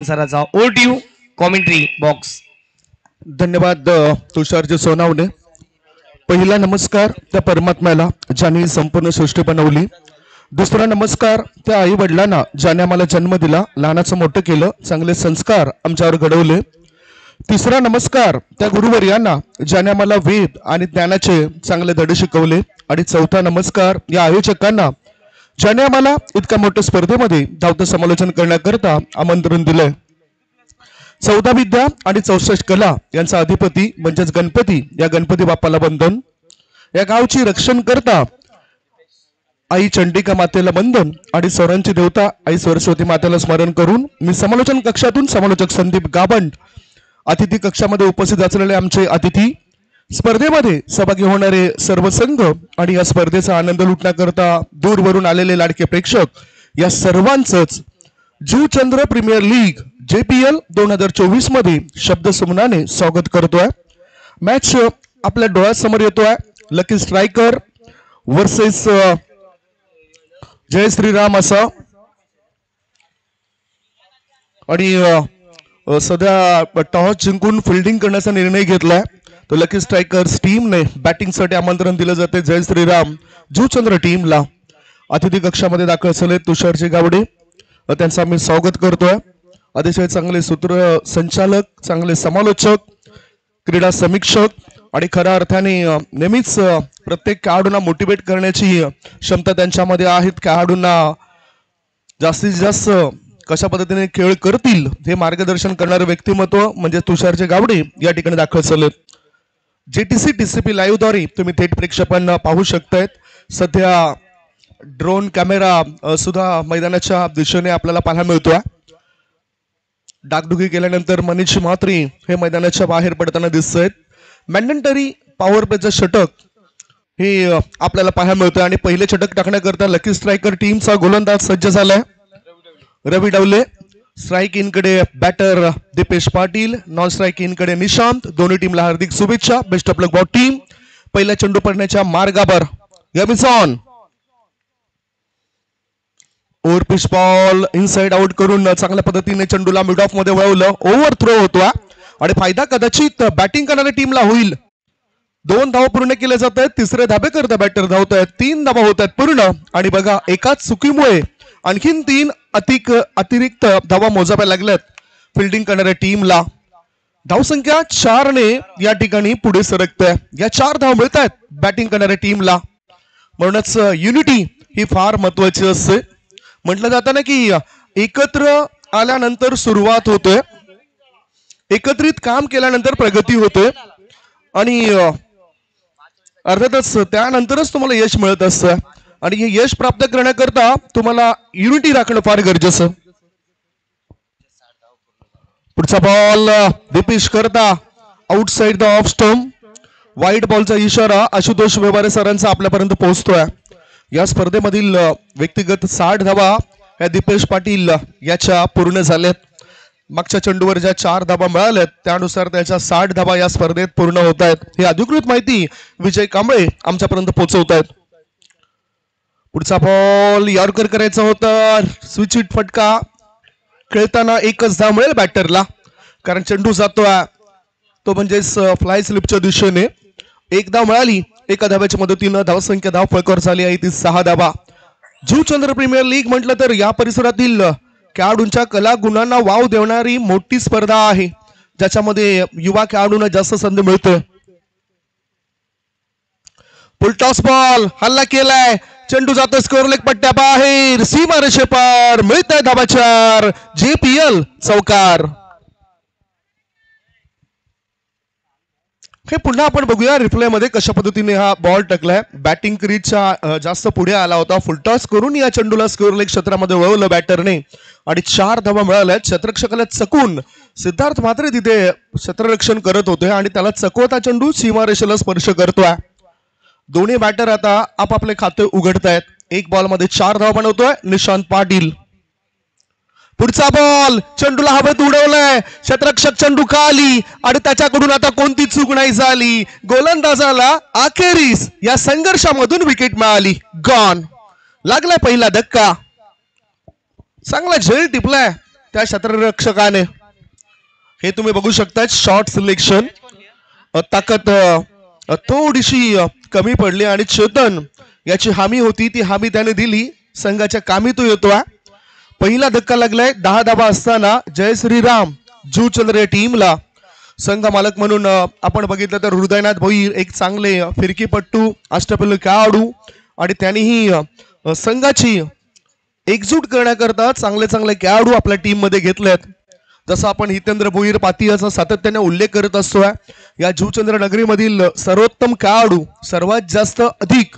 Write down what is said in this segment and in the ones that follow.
सराचा ओटीयू commentary box. धन्यवाद तुषारजी सोनावणे. पहिला नमस्कार त्या परमात्म्याला ज्याने संपूर्ण सृष्टी बनवली. दुसरा नमस्कार त्या आई वडिलांना ज्याने आम्हाला जन्म दिला, लहानाचं मोठं केलं, चांगले संस्कार आमच्यावर घडवले. तिसरा नमस्कार त्या गुरुवर्यांना ज्याने आम्हाला वेद आणि ज्ञानाचे चांगले धडे शिकवले. आणि चौथा नमस्कार या आयोजकांना ज्याने आम्हाला इतक्या मोठ्या स्पर्धेमध्ये धावतं समालोचन करण्याकरता आमंत्रण दिलंय. 14 विद्या आणि 64 कला यांचा अधिपती म्हणजेच गणपती, या गणपती बाप्पाला वंदन. या गावची रक्षण करता आई चंडिका मातेला वंदन आणि स्वरांची देवता आई सरस्वती मातेला स्मरण करून मी समालोचन कक्षातून समालोचक संदीप गाबंड, अतिथी कक्षामध्ये उपस्थित असलेले आमचे अतिथी, स्पर्धेमध्ये सहभागी होणारे सर्व संघ आणि या स्पर्धेचा आनंद लुटण्याकरता दूरवरून आलेले लाडके प्रेक्षक, या सर्वांचंच जुचंद्र प्रीमियर लीग JPL 2024 मध्ये शब्दसुमनाने स्वागत करतोय. मॅच आपल्या डोळ्यासमोर येतोय. लकी स्ट्रायकर वर्सेस जय श्रीराम असा. आणि सध्या टॉस जिंकून फिल्डिंग करण्याचा निर्णय घेतलाय. तो लकी स्ट्रायकर्स टीमने बॅटिंगसाठी आमंत्रण दिलं जाते जय श्रीराम जुचंद्र टीमला. अतिथी कक्षामध्ये दाखल झाले तुषारजी गावडे, त्यांचं आम्ही स्वागत करतोय. अतिशय चांगले सूत्रसंचालक, चांगले समालोचक, क्रीडा समीक्षक आणि खऱ्या अर्थाने नेहमीच प्रत्येक खेळाडूंना मोटिवेट करण्याची क्षमता त्यांच्यामध्ये आहे. खेळाडूंना जास्तीत जास्त कशा पद्धतीने खेळ करतील हे मार्गदर्शन करणारे व्यक्तिमत्व म्हणजे तुषारजी गावडे या ठिकाणी दाखल झालेत. JTC TCP लाईव्ह द्वारे तुम्ही थेट प्रेक्षकांना पाहू शकतायत. सध्या ड्रोन कॅमेरा सुद्धा मैदानाच्या दिशेने आपल्याला पाहायला मिळतोय. डागडुगी केल्यानंतर मनीष म्हात्रे हे मैदानाच्या बाहेर पडताना दिसत. मॅन्डेटरी पॉवर प्लेचं षटक हे आपल्याला पाहायला मिळतोय. आणि पहिले षटक टाकण्याकरता लकी स्ट्रायकर टीमचा गोलंदाज सज्ज झालाय रवी डवले. स्ट्राईक इन कडे batter Deepesh Patil, non strike in कडे निशांत. दोन्ही टीमला हार्दिक शुभेच्छा. Best of luck for team. पहिला चेंडू पडण्याच्या मार्गावर गॅमिसॉन over pitch ball inside out करून चांगल्या पद्धतीने चेंडूला मिड ऑफ मध्ये वळवलं. ओव्हर थ्रो होतोय आणि फायदा कदाचित बॅटिंग करणाऱ्या टीमला होईल. 2 धावा पूर्ण केले जात आहेत. तिसरे धाबे करता बॅटर धावत आहेत. 3 धावा होत आहेत पूर्ण. आणि बघा एकाच चुकीमुळे आणखीन 3 अतिरिक्त धावा मोजाव्या लागल्यात फिल्डिंग करणाऱ्या टीमला. धावसंख्या 4 ने या ठिकाणी पुढे सरकते. या 4 धावा मिळत आहेत बॅटिंग करणाऱ्या टीमला. म्हणूनच युनिटी ही फार महत्वाची असते. म्हटलं जातं ना की एकत्र आल्यानंतर सुरुवात होते, एकत्रित काम केल्यानंतर प्रगती होते आणि अर्थातच त्यानंतरच तुम्हाला यश मिळत असतं. आणि हे यश प्राप्त करण्याकरता तुम्हाला युनिटी राखणं फार गरजेचं. पुढचा बॉल दीपेश करता आउटसाइड द ऑफ स्टंप. वाईट बॉलचा इशारा आशुतोष व्यवहारे सरांचा आपल्यापर्यंत पोहोचतोय. या स्पर्धेमधील व्यक्तिगत 60 धावा या दीपेश पाटील याच्या पूर्ण झाल्यात. मागच्या चेंडूवर ज्या 4 धावा मिळाल्यात त्यानुसार त्याच्या 60 धावा या स्पर्धेत पूर्ण होत आहेत. ही अधिकृत माहिती विजय कांबळे आमच्यापर्यंत पोहोचवत आहेत. पुढचा बॉल यॉर्कर करायचा होता. स्विच हिट फटका. खेळताना एकच धाव मिळेल बॅटरला, कारण चेंडू जातोय तो म्हणजेच फ्लाय स्लिपच्या दिशेने. 1 धाव मिळाली. एका धाव्याच्या मदतीनं धावसंख्या धाव फळकावर झाली आहे ती 6 धावा. जुचंद्र प्रीमियर लीग म्हटलं तर या परिसरातील खेळाडूंच्या कला गुणांना वाव देणारी मोठी स्पर्धा आहे, ज्याच्यामध्ये युवा खेळाडूंना जास्त संधी मिळते. फुलटॉस बॉल हल्ला केलाय. चेंडू जातो स्कोअर लेग पट्ट्या बाहेर. सीमारेषे पार. मिळत आहे धाबा 4. JPL चौकार. हे पुन्हा आपण बघूया रिप्ले मध्ये कशा पद्धतीने हा बॉल टकलाय. बॅटिंग क्रीजच्या जास्त पुढे आला होता. फुलटॉस करून या चेंडूला स्कोअर लेग क्षेत्रामध्ये वळवलं बॅटरने आणि 4 धावा मिळाल्यात. क्षेत्ररक्षकाला चकून सिद्धार्थ म्हात्रे तिथे क्षेत्ररक्षण करत होते आणि त्याला चकवता चेंडू सीमारेषेला स्पर्श करतोय. दोन्ही बॅटर आता आपापले खाते उघडतायत. 1 बॉल मध्ये 4 धावा बनवतोय निशांत पाटील. पुढचा बॉल चेंडूला हवेत उडवलाय. क्षेत्ररक्षक चेंडू खाली आणि त्याच्याकडून आता कोणती चूक नाही झाली. गोलंदाजाला अखेरीस या संघर्षामधून विकेट मिळाली. गॉन. लागलाय पहिला धक्का. चांगला झेल टिपलाय त्या क्षेत्ररक्षकाने, हे तुम्ही बघू शकता. शॉर्ट सिलेक्शन ताकद थोडीशी कमी पडली आणि चेतन याची हमी होती, ती हमी त्याने दिली. संघाच्या कामी तो येतोय. पहिला धक्का लागलाय 10 धाबा असताना जय श्रीराम जुचंद्र या टीमला. संघ मालक म्हणून आपण बघितलं तर हृदयनाथ भोईर एक चांगले फिरकीपट्टू, अष्टपैलू खेळाडू आणि त्यांनीही संघाची एकजूट करण्याकरता चांगले चांगले खेळाडू आपल्या टीम मध्ये घेतलेत. जसं आपण हितेंद्र भोईर पातीयाचा सातत्याने उल्लेख करत असतो, या जुचंद्र नगरीमधील सर्वोत्तम खेळाडू, सर्वात जास्त अधिक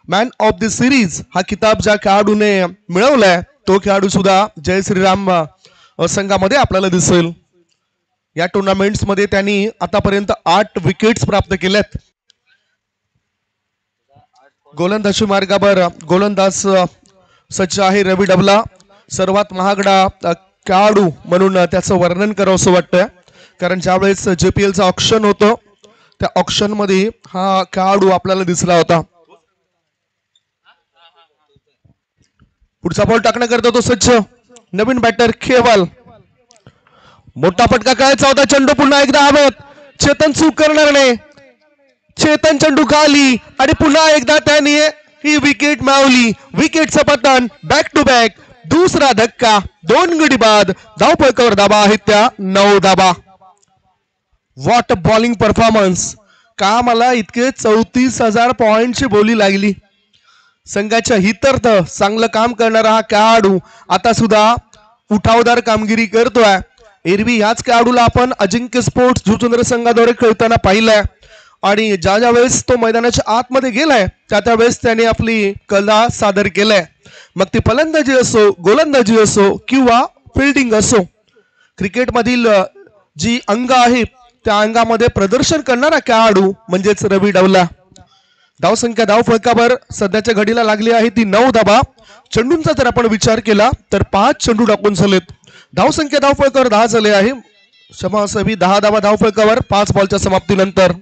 मॅन ऑफ द सिरीज हा किताब ज्या खेळाडूने मिळवलाय तो खेळाडू सुद्धा जय श्रीराम संघामध्ये आपल्याला दिसेल. या टुर्नामेंट्स मध्ये त्यांनी आतापर्यंत 8 विकेट्स प्राप्त केल्यात. गोलंदाजी मार्गावर गोलंदाज सज्ज आहे रवी डबला. सर्वात महागडा खेळाडू म्हणून त्याचं वर्णन करावं असं वाटतंय, कारण ज्यावेळेस JPLचं ऑक्शन होतं त्या ऑक्शन मध्ये हा खेळाडू आपल्याला दिसला होता. पुढचा बॉल टाकण्याकरता तो सज्ज. नवीन बॅटर केवल. मोठा फटका काय, 14 चेंडू पुन्हा एकदा हवेत. चेतन चूक करणार नाही. चेतन चेंडू खाली आणि पुन्हा एकदा त्याने ही विकेट मिळवली. विकेटचं पतन. बॅक टू बॅक दुसरा धक्का. 2 गडी बाद. धावपळकावर धाबा आहेत त्या 9 धाबा. What a bowling performance. का मला इतके 34,000 पॉइंटची बोली लागली. संघाच्या हितार्थ चांगलं काम करणारा हा खेळाडू आता सुद्धा उठावदार कामगिरी करतोय. एरवी याच खेळाडूला आपण अजिंक्य स्पोर्ट्स जुचंद्र संघाद्वारे खेळताना पाहिलंय आणि ज्या ज्या वेळेस तो मैदानाच्या आतमध्ये गेलाय त्या वेळेस त्याने आपली कला सादर केलाय. मग ती फलंदाजी असो, गोलंदाजी असो किंवा फिल्डिंग असो, क्रिकेटमधील जी अंग आहे त्या अंगामध्ये प्रदर्शन करणारा खेळाडू म्हणजेच रवी डबला. धावसंख्या धावफलकावर सध्याच्या घडीला लागली आहे ती 9 धाबा. चेंडूंचा जर आपण विचार केला तर 5 चेंडू टाकून झालेत. धावसंख्या धावफलकावर 10 झाले आहे. क्षमा असावी, 10 धाबा धावफलकावर 5 बॉलच्या समाप्तीनंतर.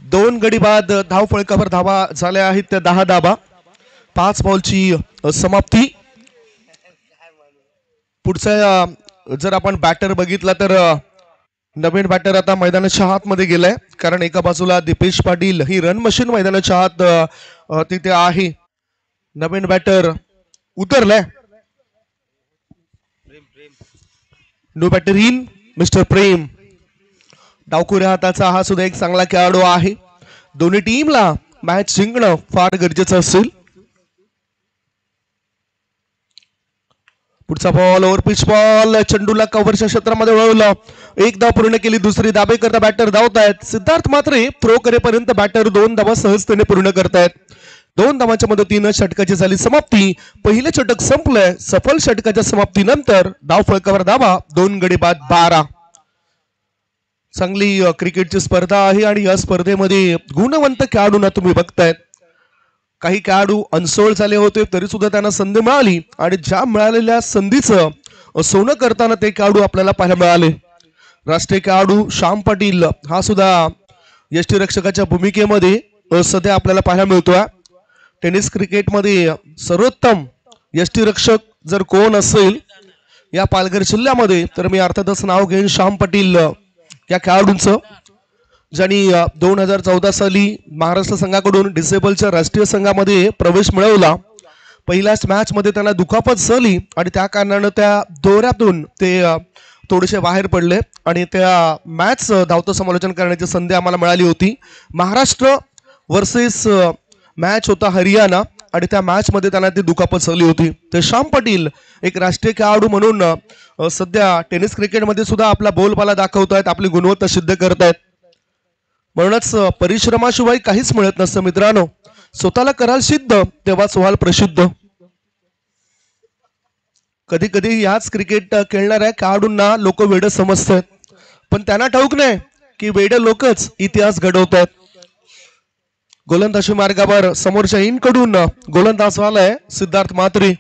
दोन गडी बाद धावफलकावर धावा झाल्या आहेत त्या 10 धाबा. 5 बॉलची समाप्ती. पुढचा जर आपण बॅटर बघितला तर नवीन बॅटर आता मैदानाच्या आतमध्ये गेलाय, कारण एका बाजूला दीपेश पाटील ही रन मशीन मैदानाच्या आत तिथे आहे. नवीन बॅटर उतरलाय. No batter in mister Prem. डावखुऱ्या हाताचा हा सुद्धा एक चांगला खेळाडू आहे. दोन्ही टीमला मॅच जिंकणं फार गरजेचं असेल. पुढचा बॉल ओव्हर पिच बॉल. चेंडूला कव्हरच्या क्षेत्रामध्ये वळवलं. एक धाव पूर्ण केली. दुसरी धाबे करता बॅटर धावतायत. सिद्धार्थ मात्रे थ्रो करेपर्यंत बॅटर 2 धावा सहजतेने पूर्ण करतायत. 2 धावांच्या मदतीनं षटकाची झाली समाप्ती. पहिलं षटक संपलंय. सफल षटकाच्या समाप्तीनंतर धावफलकावर धावा 2 गडी बाद 12. चांगली क्रिकेटची स्पर्धा आहे आणि या स्पर्धेमध्ये गुणवंत खेळाडूंना तुम्ही बघतायत. काही खेळाडू अनसोल्ड झाले होते तरी सुद्धा त्यांना संधी मिळाली आणि ज्या मिळालेल्या संधीचं सोनं करताना ते खेळाडू आपल्याला पाहायला मिळाले. राष्ट्रीय खेळाडू श्याम पाटील हा सुद्धा यष्टीरक्षकाच्या भूमिकेमध्ये सध्या आपल्याला पाहायला मिळतोय. टेनिस क्रिकेटमध्ये सर्वोत्तम यष्टीरक्षक जर कोण असेल या पालघर जिल्ह्यामध्ये तर मी अर्थातच नाव घेईन श्याम पाटील या खेळाडूंचं, ज्यांनी 2014 साली महाराष्ट्र संघाकडून डिसेबलच्या राष्ट्रीय संघामध्ये प्रवेश मिळवला. पहिल्याच मॅच मध्ये त्यांना दुखापत झाली आणि त्या कारणानं त्या दौऱ्यातून ते थोडेसे बाहेर पडले आणि त्या मॅच धावतं समालोचन करण्याची संधी आम्हाला मिळाली होती. महाराष्ट्र वर्सेस मॅच होता हरियाणा आणि त्या मॅच मध्ये त्यांना ती दुखापत झाली होती. ते श्याम पाटील एक राष्ट्रीय खेळाडू म्हणून सध्या टेनिस क्रिकेटमध्ये सुद्धा आपला बोलबाला दाखवतायत, आपली गुणवत्ता सिद्ध करतायत. म्हणूनच परिश्रमाशिवाय काहीच मिळत नसतं मित्रांनो. स्वतःला कराल सिद्ध तेव्हाच व्हाल प्रसिद्ध. कधी कधी याच क्रिकेट खेळणाऱ्या खेळाडूंना लोक वेड समजतात, पण त्यांना ठाऊक नाही की वेड लोकच इतिहास घडवतात. गोलंदाजी मार्गावर समोरच्या इन कडून गोलंदाज वालाय सिद्धार्थ मात्रे.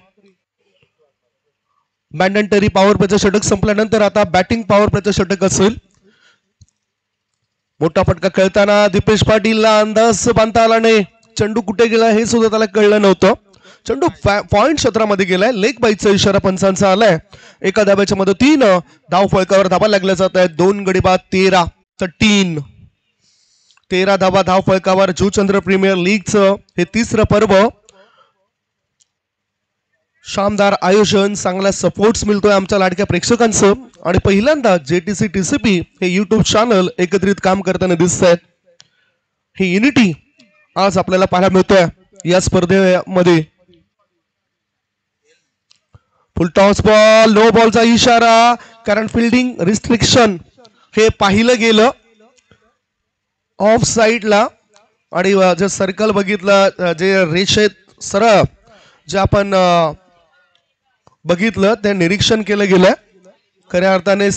मॅन्डेटरी पॉवर प्लेचं षटक संपल्यानंतर आता बॅटिंग पॉवर प्लेचं षटक असेल. मोठा फटका खेळताना दीपेश पाटीलला अंदाज बांधता आला नाही. चेंडू कुठे गेला हे सुद्धा त्याला कळलं नव्हतं. चेंडू पॉइंट क्षेत्रामध्ये गेलाय. लेग बाईचा इशारा पंचांचा आलाय. एका धाब्याच्या मदतीनं धाव फळकावर धाबा लागल्या जात आहेत. 2 गडी बाद 13 धाबा धाव फळकावर. जुचंद्र प्रीमियर लीगचं हे तिसरं पर्व. शानदार आयोजन, चांगला सपोर्ट मिळतोय आमच्या लाडक्या प्रेक्षकांचं आणि पहिल्यांदा JTC TCP हे युट्यूब चॅनल एकत्रित काम करताना दिसत आहेत. ही युनिटी आज आपल्याला पाहायला मिळतोय या स्पर्धेमध्ये. फुल टॉस बॉल, नो बॉलचा इशारा, कारण फिल्डिंग रिस्ट्रिक्शन हे पाहिलं गेलं ऑफ साइडला. आणि जे सर्कल बघितलं, जे रेषेत सरळ जे आपण बघितलं ते निरीक्षण केलं गेलं. खऱ्या अर्थाने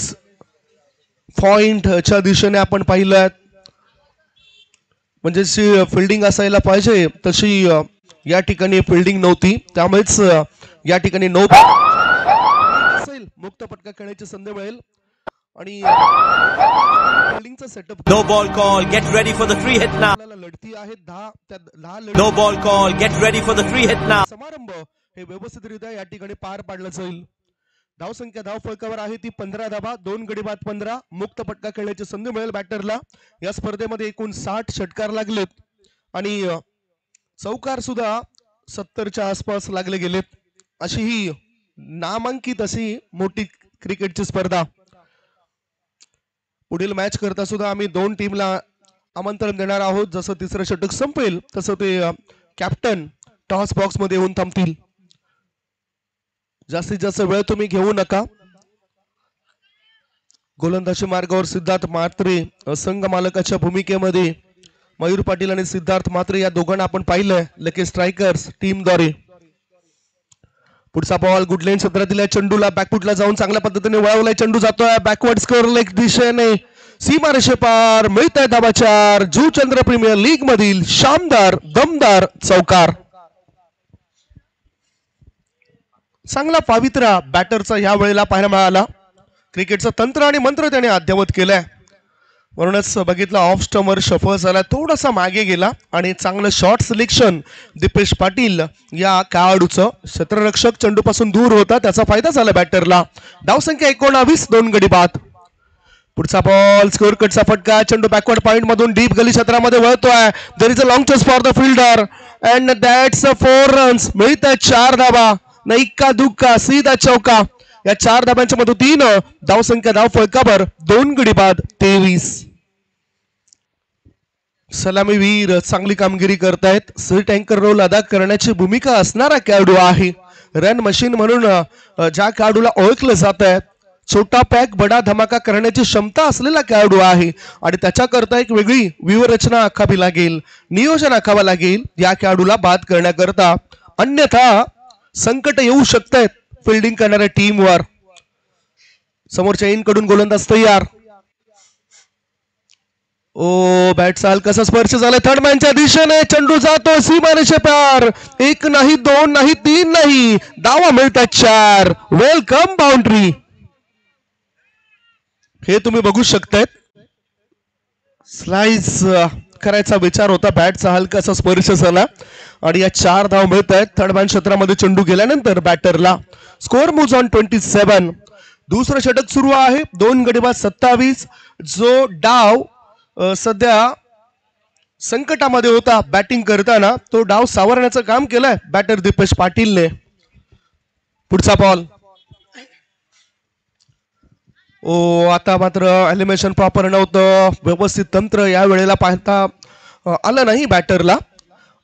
पॉइंटच्या दिशेने आपण पाहिलं, म्हणजे फिल्डिंग असायला पाहिजे तशी या ठिकाणी फिल्डिंग नव्हती. त्यामुळेच या ठिकाणी नो असेल. मुक्त फटका खेळण्याची संधी मिळेल आणि फिल्डिंगचा setup. No ball call, get ready for the free hit now. लढती आहेत 10 no ball call, get ready for the free hit now. समारंभ हे व्यवस्थितरित्या या ठिकाणी पार पाडलं जाईल. धावसंख्या धाव फळकावर आहे ती 15 धाबा. 2 गडी बाद 15. मुक्त फटका खेळण्याची संधी मिळेल बॅटरला. या स्पर्धेमध्ये एकूण 60 षटकार लागलेत आणि चौकार सुद्धा 70च्या आसपास लागले गेलेत. अशी ही नामांकित अशी मोठी क्रिकेटची स्पर्धा. पुढील मॅच करता सुद्धा आम्ही 2 टीमला आमंत्रण देणार आहोत. जसं तिसरं षटक संपेल तसं ते कॅप्टन टॉस बॉक्स मध्ये येऊन थांबतील. जास्तीत जास्त वेळ तुम्ही घेऊ नका. गोलंदाजी मार्गावर सिद्धार्थ म्हात्रे संघ मालकाच्या भूमिकेमध्ये. मयूर पाटील आणि सिद्धार्थ म्हात्रे या दोघांना आपण पाहिलंय लकी स्ट्रायकर्स टीमद्वारे. पुढचा बॉल गुडलेन क्षेत्रातील चेंडूला बॅकफुटला जाऊन चांगल्या पद्धतीने वळवलाय. चेंडू जातोय बॅकवर्ड स्कोअर लेग दिशेने. सीमारेषे पार. मिळताय धाबा 4. जुचंद्र प्रीमियर लीग मधील शानदार दमदार चौकार. चांगला पावित्रा बॅटरचा या वेळेला पाहायला मिळाला. क्रिकेटचं तंत्र आणि मंत्र त्याने अद्ययावत केलंय. म्हणूनच बघितलं ऑफ स्टंपर शफल झाला, थोडासा मागे गेला आणि चांगलं शॉर्ट सिलेक्शन दीपेश पाटील या खेळाडूचं. क्षेत्ररक्षक चेंडूपासून दूर होता, त्याचा फायदा झाला बॅटरला. धावसंख्या 19. 2 गडी बाद. पुढचा बॉल स्कोअर कटचा फटका. चेंडू बॅकवर्ड पॉइंट मधून डीप गली क्षेत्रामध्ये वळतोय. There is a long toss for the fielder and that's a 4 runs. मिळतात 4 धाबा. न इक्का दुक्का सीधा चौका. या 4 धाब्यांच्या मदतीनं धावसंख्या धाव फळकावर. 2 गडी बाद 23. सलामीवीर चांगली कामगिरी करतायत. सीट अँकर रोल अदा करण्याची भूमिका असणारा खेळाडू आहे. रन मशीन म्हणून ज्या खेळाडूला ओळखलं जात आहे, छोटा पॅक बडा धमाका करण्याची क्षमता असलेला खेळाडू आहे आणि त्याच्याकरता एक वेगळी व्यूहरचना आखावी लागेल, नियोजन आखावं लागेल या खेळाडूला बाद करण्याकरता. अन्यथा संकट येऊ शकतात फिल्डिंग करणाऱ्या टीमवर. समोरच्या इनकडून गोलंदाज तयार. ओ बॅटचा हलकासा स्पर्श झालाय थर्डमॅनच्या दिशेने. चेंडू जातो सीमारेषे पार. 1 नाही 2 नाही 3 नाही, धावा मिळतात 4. Welcome boundary. हे तुम्ही बघू शकताय. स्लाइस करायचा विचार होता, बॅटचा हलकासा स्पर्श झाला आणि या 4 धाव मिळत आहेत. थर्डमॅन क्षेत्रामध्ये चेंडू गेल्यानंतर बॅटरला. Score moves on 27. दुसरं षटक सुरू आहे. 2 गडी बाद 27. जो डाव सध्या संकटामध्ये होता बॅटिंग करताना, तो डाव सावरण्याचं काम केलंय बॅटर दीपेश पाटीलने. पुढचा बॉल. ओ आता मात्र एलिमिनेशन प्रॉपर नव्हतं. व्यवस्थित तंत्र या वेळेला पाहता आलं नाही बॅटरला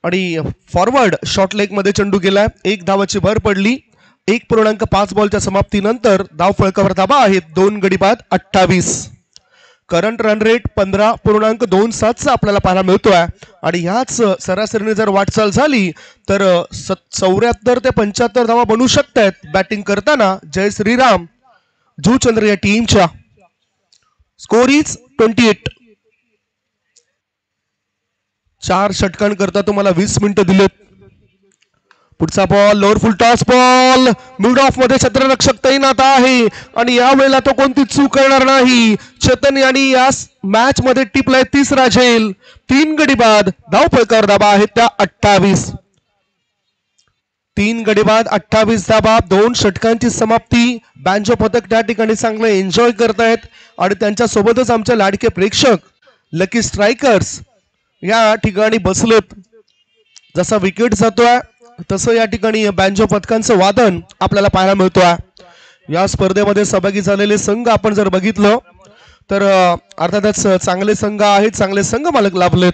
आणि फॉरवर्ड शॉर्ट लेग मध्ये चेंडू गेलाय. 1 धावाची भर पडली. 1.5 बॉलच्या समाप्तीनंतर धाव फळकावर धाबा आहेत. 2 गडी बाद 28. करंट रन रेट 15.27 आपल्याला पाहायला मिळतोय आणि ह्याच सरासरीने जर वाटचाल झाली तर 74 ते 75 धावा बनू शकतात बॅटिंग करताना जय श्रीराम जुचंद्र या टीमच्या. Score is 28. 4 षटकांकरता तुम्हाला 20 मिनिटं दिलेत. पुढचा ball lower full toss ball mid of मध्ये क्षेत्ररक्षक तैनात आहे आणि यावेळेला तो कोणती चूक करणार नाही. चेतन यांनी या मॅच मध्ये टिपलाय तिसरा झेल. 3 गडी बाद. धावफलकावर धाबा आहेत त्या 28. 3 गडी बाद 28 धाबा. 2 षटकांची समाप्ती. बँजो पथक त्या ठिकाणी चांगलं एन्जॉय करतायत आणि त्यांच्या सोबतच आमचे लाडके प्रेक्षक लकी स्ट्रायकर्स या ठिकाणी बसलेत. जसा विकेट जातोय तसं या ठिकाणी बँजो पथकांचं वादन आपल्याला पाहायला मिळतोय. या स्पर्धेमध्ये सहभागी झालेले संघ आपण जर बघितलं तर अर्थातच चांगले संघ आहेत, चांगले संघ मालक लाभलेत.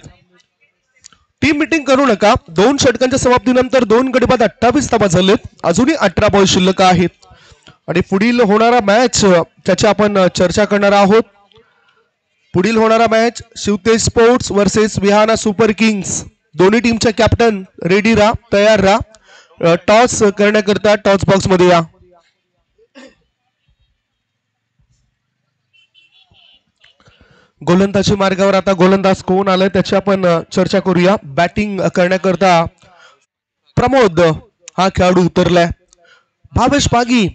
टीम मिटिंग करू नका. 2 षटकांच्या समाप्तीनंतर 2 गडी बाद 28 धावा झालेत. अजूनही 18 बॉल शिल्लक आहेत आणि पुढील होणारा मॅच त्याची आपण चर्चा करणार आहोत. पुढील होणारा match Shivtej sports versus Vihana super kings. दोन्ही टीमच्या कॅप्टन रेडी राहा, तयार राहा. टॉस करण्याकरता टॉस बॉक्स मध्ये या. गोलंदाजी मार्गावर आता गोलंदाज कोण आलाय त्याची आपण चर्चा करूया. बॅटिंग करण्याकरता प्रमोद हा खेळाडू उतरलाय. भावेश पागी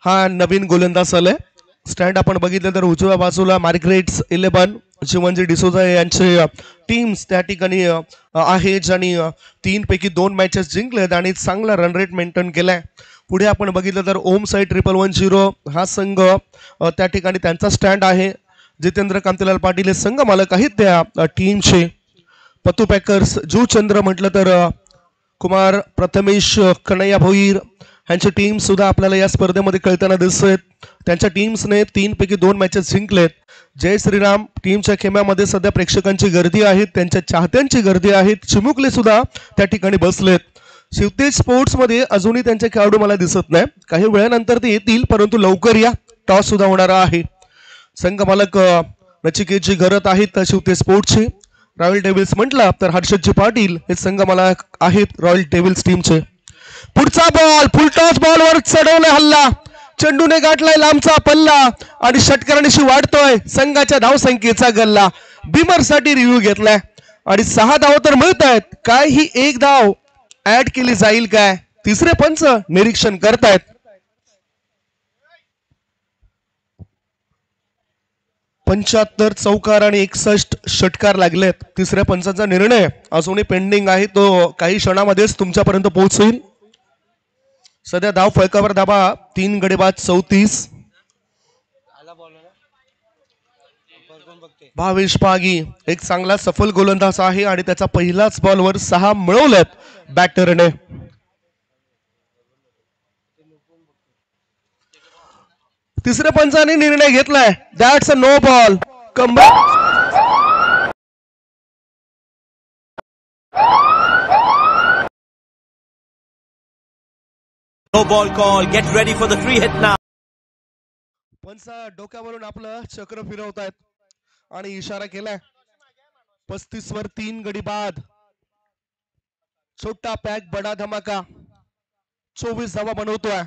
हा नवीन गोलंदाज आलाय. स्टँड आपण बघितलं तर उजव्या बाजूला मार्ग्रेट्स 11 जीवनजी डिसोजा यांचे टीम्स त्या ठिकाणी आहेत ज्यांनी 3 पैकी 2 मॅचेस जिंकलेत आणि चांगला रन रेट मेंटेन केलाय. पुढे आपण बघितलं तर ओम साई 1110 हा संघ त्या ठिकाणी त्यांचा स्टँड आहे. जितेंद्र कांतीलाल पाटील हे संघ मालक आहेत त्या टीमचे. पतू पॅकर्स जुचंद्र म्हटलं तर कुमार प्रथमेश कन्हैया भोईर ह्यांची टीम सुद्धा आपल्याला या स्पर्धेमध्ये खेळताना दिसत. त्यांच्या टीम्सने 3 पैकी 2 मॅचेस जिंकलेत. जय श्रीराम टीमच्या खेम्यामध्ये सध्या प्रेक्षकांची गर्दी आहे, त्यांच्या चाहत्यांची गर्दी आहे. चिमुकले सुद्धा त्या ठिकाणी बसलेत. शिवतेज स्पोर्ट्स मध्ये अजूनही त्यांचे खेळाडू मला दिसत नाही. काही वेळानंतर ते येतील, परंतु लवकर या. टॉस सुद्धा होणार आहे. संघ मालक नचिकेतजी घरत आहेत शिवतेज स्पोर्ट्सचे. रॉयल डेव्हिल्स म्हटलं तर हर्षदजी पाटील हे संघ मालक आहेत रॉयल डेव्हिल्स टीमचे. पुढचा बॉल फुलटॉस बॉलवर चढवलाय हल्ला. चेंडूने गाठलाय लांबचा पल्ला आणि षटकारांशी वाढतोय संघाच्या धावसंख्येचा गल्ला. बिमर साठी रिव्ह्यू घेतलाय आणि 6 धाव तर मिळत आहेत. काय ही 1 धाव ऍड केली जाईल काय? तिसरे पंच निरीक्षण करतायत. पंच्याहत्तर चौकार आणि 61 षटकार लागलेत. तिसऱ्या पंचाचा निर्णय अजूनही पेंडिंग आहे, तो काही क्षणामध्येच तुमच्यापर्यंत पोहोचेल. सध्या धाव फलकावर धाबा 3 गडी बाद 34. भावेश पागी एक चांगला सफल गोलंदाज आहे आणि त्याचा पहिलाच बॉलवर 6 मिळवलेत बॅटरने. तिसऱ्या पंचाने निर्णय घेतलाय. That's a no ball. No ball call. Get ready for the free hit now. पंच डोक्यावरून आपलं चक्र फिरवतायत आणि इशारा केलाय. 35 वर 3 गडी बाद. छोटा पॅक बडा धमाका. 24 धावा बनवतोय.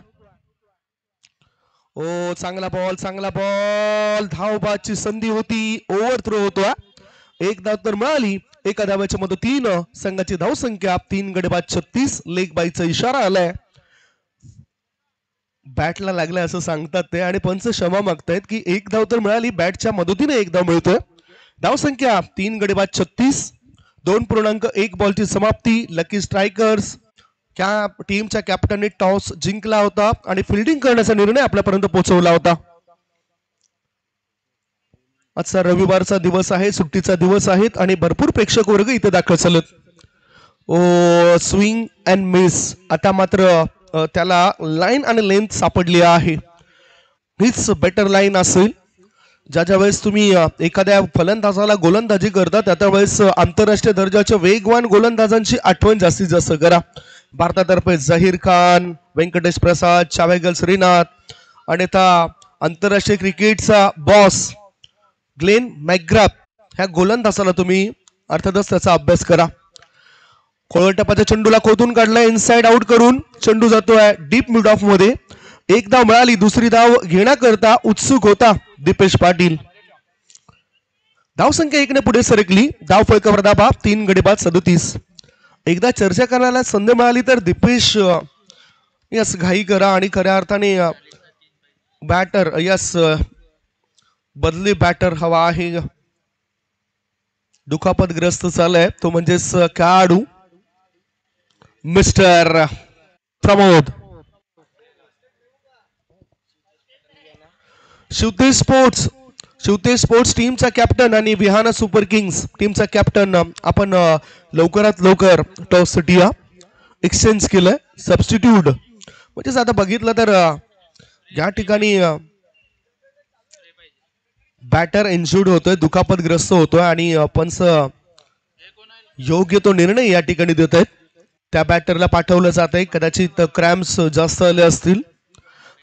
ओ चांगला बॉल, चांगला बॉल. धावबाची संधी होती. ओव्हर थ्रो होतोय. 1 धाव तर मिळाली. 1 धाव्याच्या मदतीनं संघाची धावसंख्या 3 गडी बाद 36. लेग बाईचा इशारा आलाय. बॅटला लागलाय असं सांगतात ते आणि पंच क्षमा मागतायत की 1 धाव तर मिळाली, बॅटच्या मदतीने 1 धाव मिळतोय. धावसंख्या 3 गडी बाद 36. 2.1 बॉलची समाप्ती. लकी स्ट्रायकर्स टीमच्या कॅप्टनने टॉस जिंकला होता आणि फिल्डिंग करण्याचा निर्णय आपल्यापर्यंत पोहोचवला होता. आजचा रविवारचा दिवस आहे, सुट्टीचा दिवस आहे आणि भरपूर प्रेक्षक वर्ग इथे दाखल झालेत. ओ स्विंग अँड मिस. आता मात्र त्याला लाईन आणि लेंथ सापडली आहे. हीच बेटर लाईन असेल. ज्या वेळेस तुम्ही एखाद्या फलंदाजाला गोलंदाजी करता त्या वेळेस आंतरराष्ट्रीय दर्जाच्या वेगवान गोलंदाजांची आठवण जास्तीत जास्त करा. भारतातर्फे झहीर खान, व्यंकटेश प्रसाद, चावेगल श्रीनाथ आणि आता आंतरराष्ट्रीय क्रिकेटचा बॉस ग्लेन मॅकग्राथ ह्या गोलंदाजाला तुम्ही अर्थातच त्याचा अभ्यास करा. खोळटप्पाच्या चेंडूला खोदून काढलाय इनसाइड आउट करून. चेंडू जातोय डीप मिड ऑफ मध्ये. 1 धाव मिळाली. दुसरी धाव घेण्याकरता उत्सुक होता दीपेश पाटील. धावसंख्या 1 ने पुढे सरकली. धाव फलकावर धाबा 3 गडी बाद 37. एकदा चर्चा करायला संधी मिळाली तर दीपेश यस घाई करा आणि खऱ्या अर्थाने बॅटर यस बदली बॅटर हवा आहे. दुखापतग्रस्त झालाय तो म्हणजेच खेळाडू मिस्टर प्रमोद. शिवतेज स्पोर्ट्स टीमचा कॅप्टन आणि विहाना सुपर किंग्स टीमचा कॅप्टन आपण लवकरात लवकर टॉस साठी एक्सचेंज केलंय. सबस्टिट्यूट म्हणजेच आता बघितलं तर या ठिकाणी बॅटर इंज्युर्ड होतोय, दुखापतग्रस्त होतोय आणि पंच योग्य तो निर्णय या ठिकाणी देत आहेत. त्या बॅटरला पाठवलं जात आहे, कदाचित क्रॅम्प्स जास्त आले असतील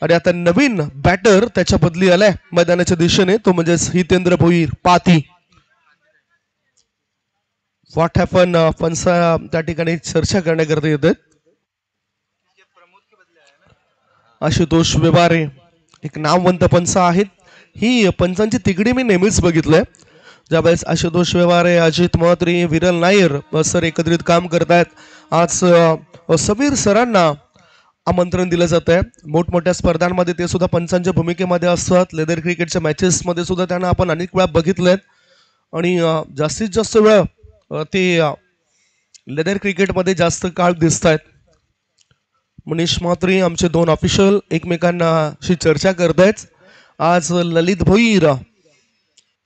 आणि आता नवीन बॅटर त्याच्या बदली आलाय मैदानाच्या दिशेने, तो म्हणजेच हितेंद्र भोईर पाती. व्हॉट हॅपन पंच त्या ठिकाणी चर्चा करण्याकरता येत आहेत. आशुतोष व्यवहारे एक नामवंत पंच आहेत. ही पंचांची तिकडी मी नेहमीच बघितलंय, ज्यावेळेस आशुतोष व्यवहारे, अजित म्हात्रे, विरल नायर सर एकत्रित काम करतायत. आज समीर सरांना आमंत्रण दिलं जात आहे. मोठमोठ्या स्पर्धांमध्ये ते सुद्धा पंचांच्या भूमिकेमध्ये असतात. लेदर क्रिकेटच्या मॅचेस मध्ये सुद्धा त्यांना आपण अनेक वेळा बघितलेत आणि जास्तीत जास्त वेळ ते लेदर क्रिकेटमध्ये जास्त काळ दिसत आहेत. मनीष म्हात्रे आमचे दोन ऑफिशियल एकमेकांशी चर्चा करतायत. आज ललित भोईर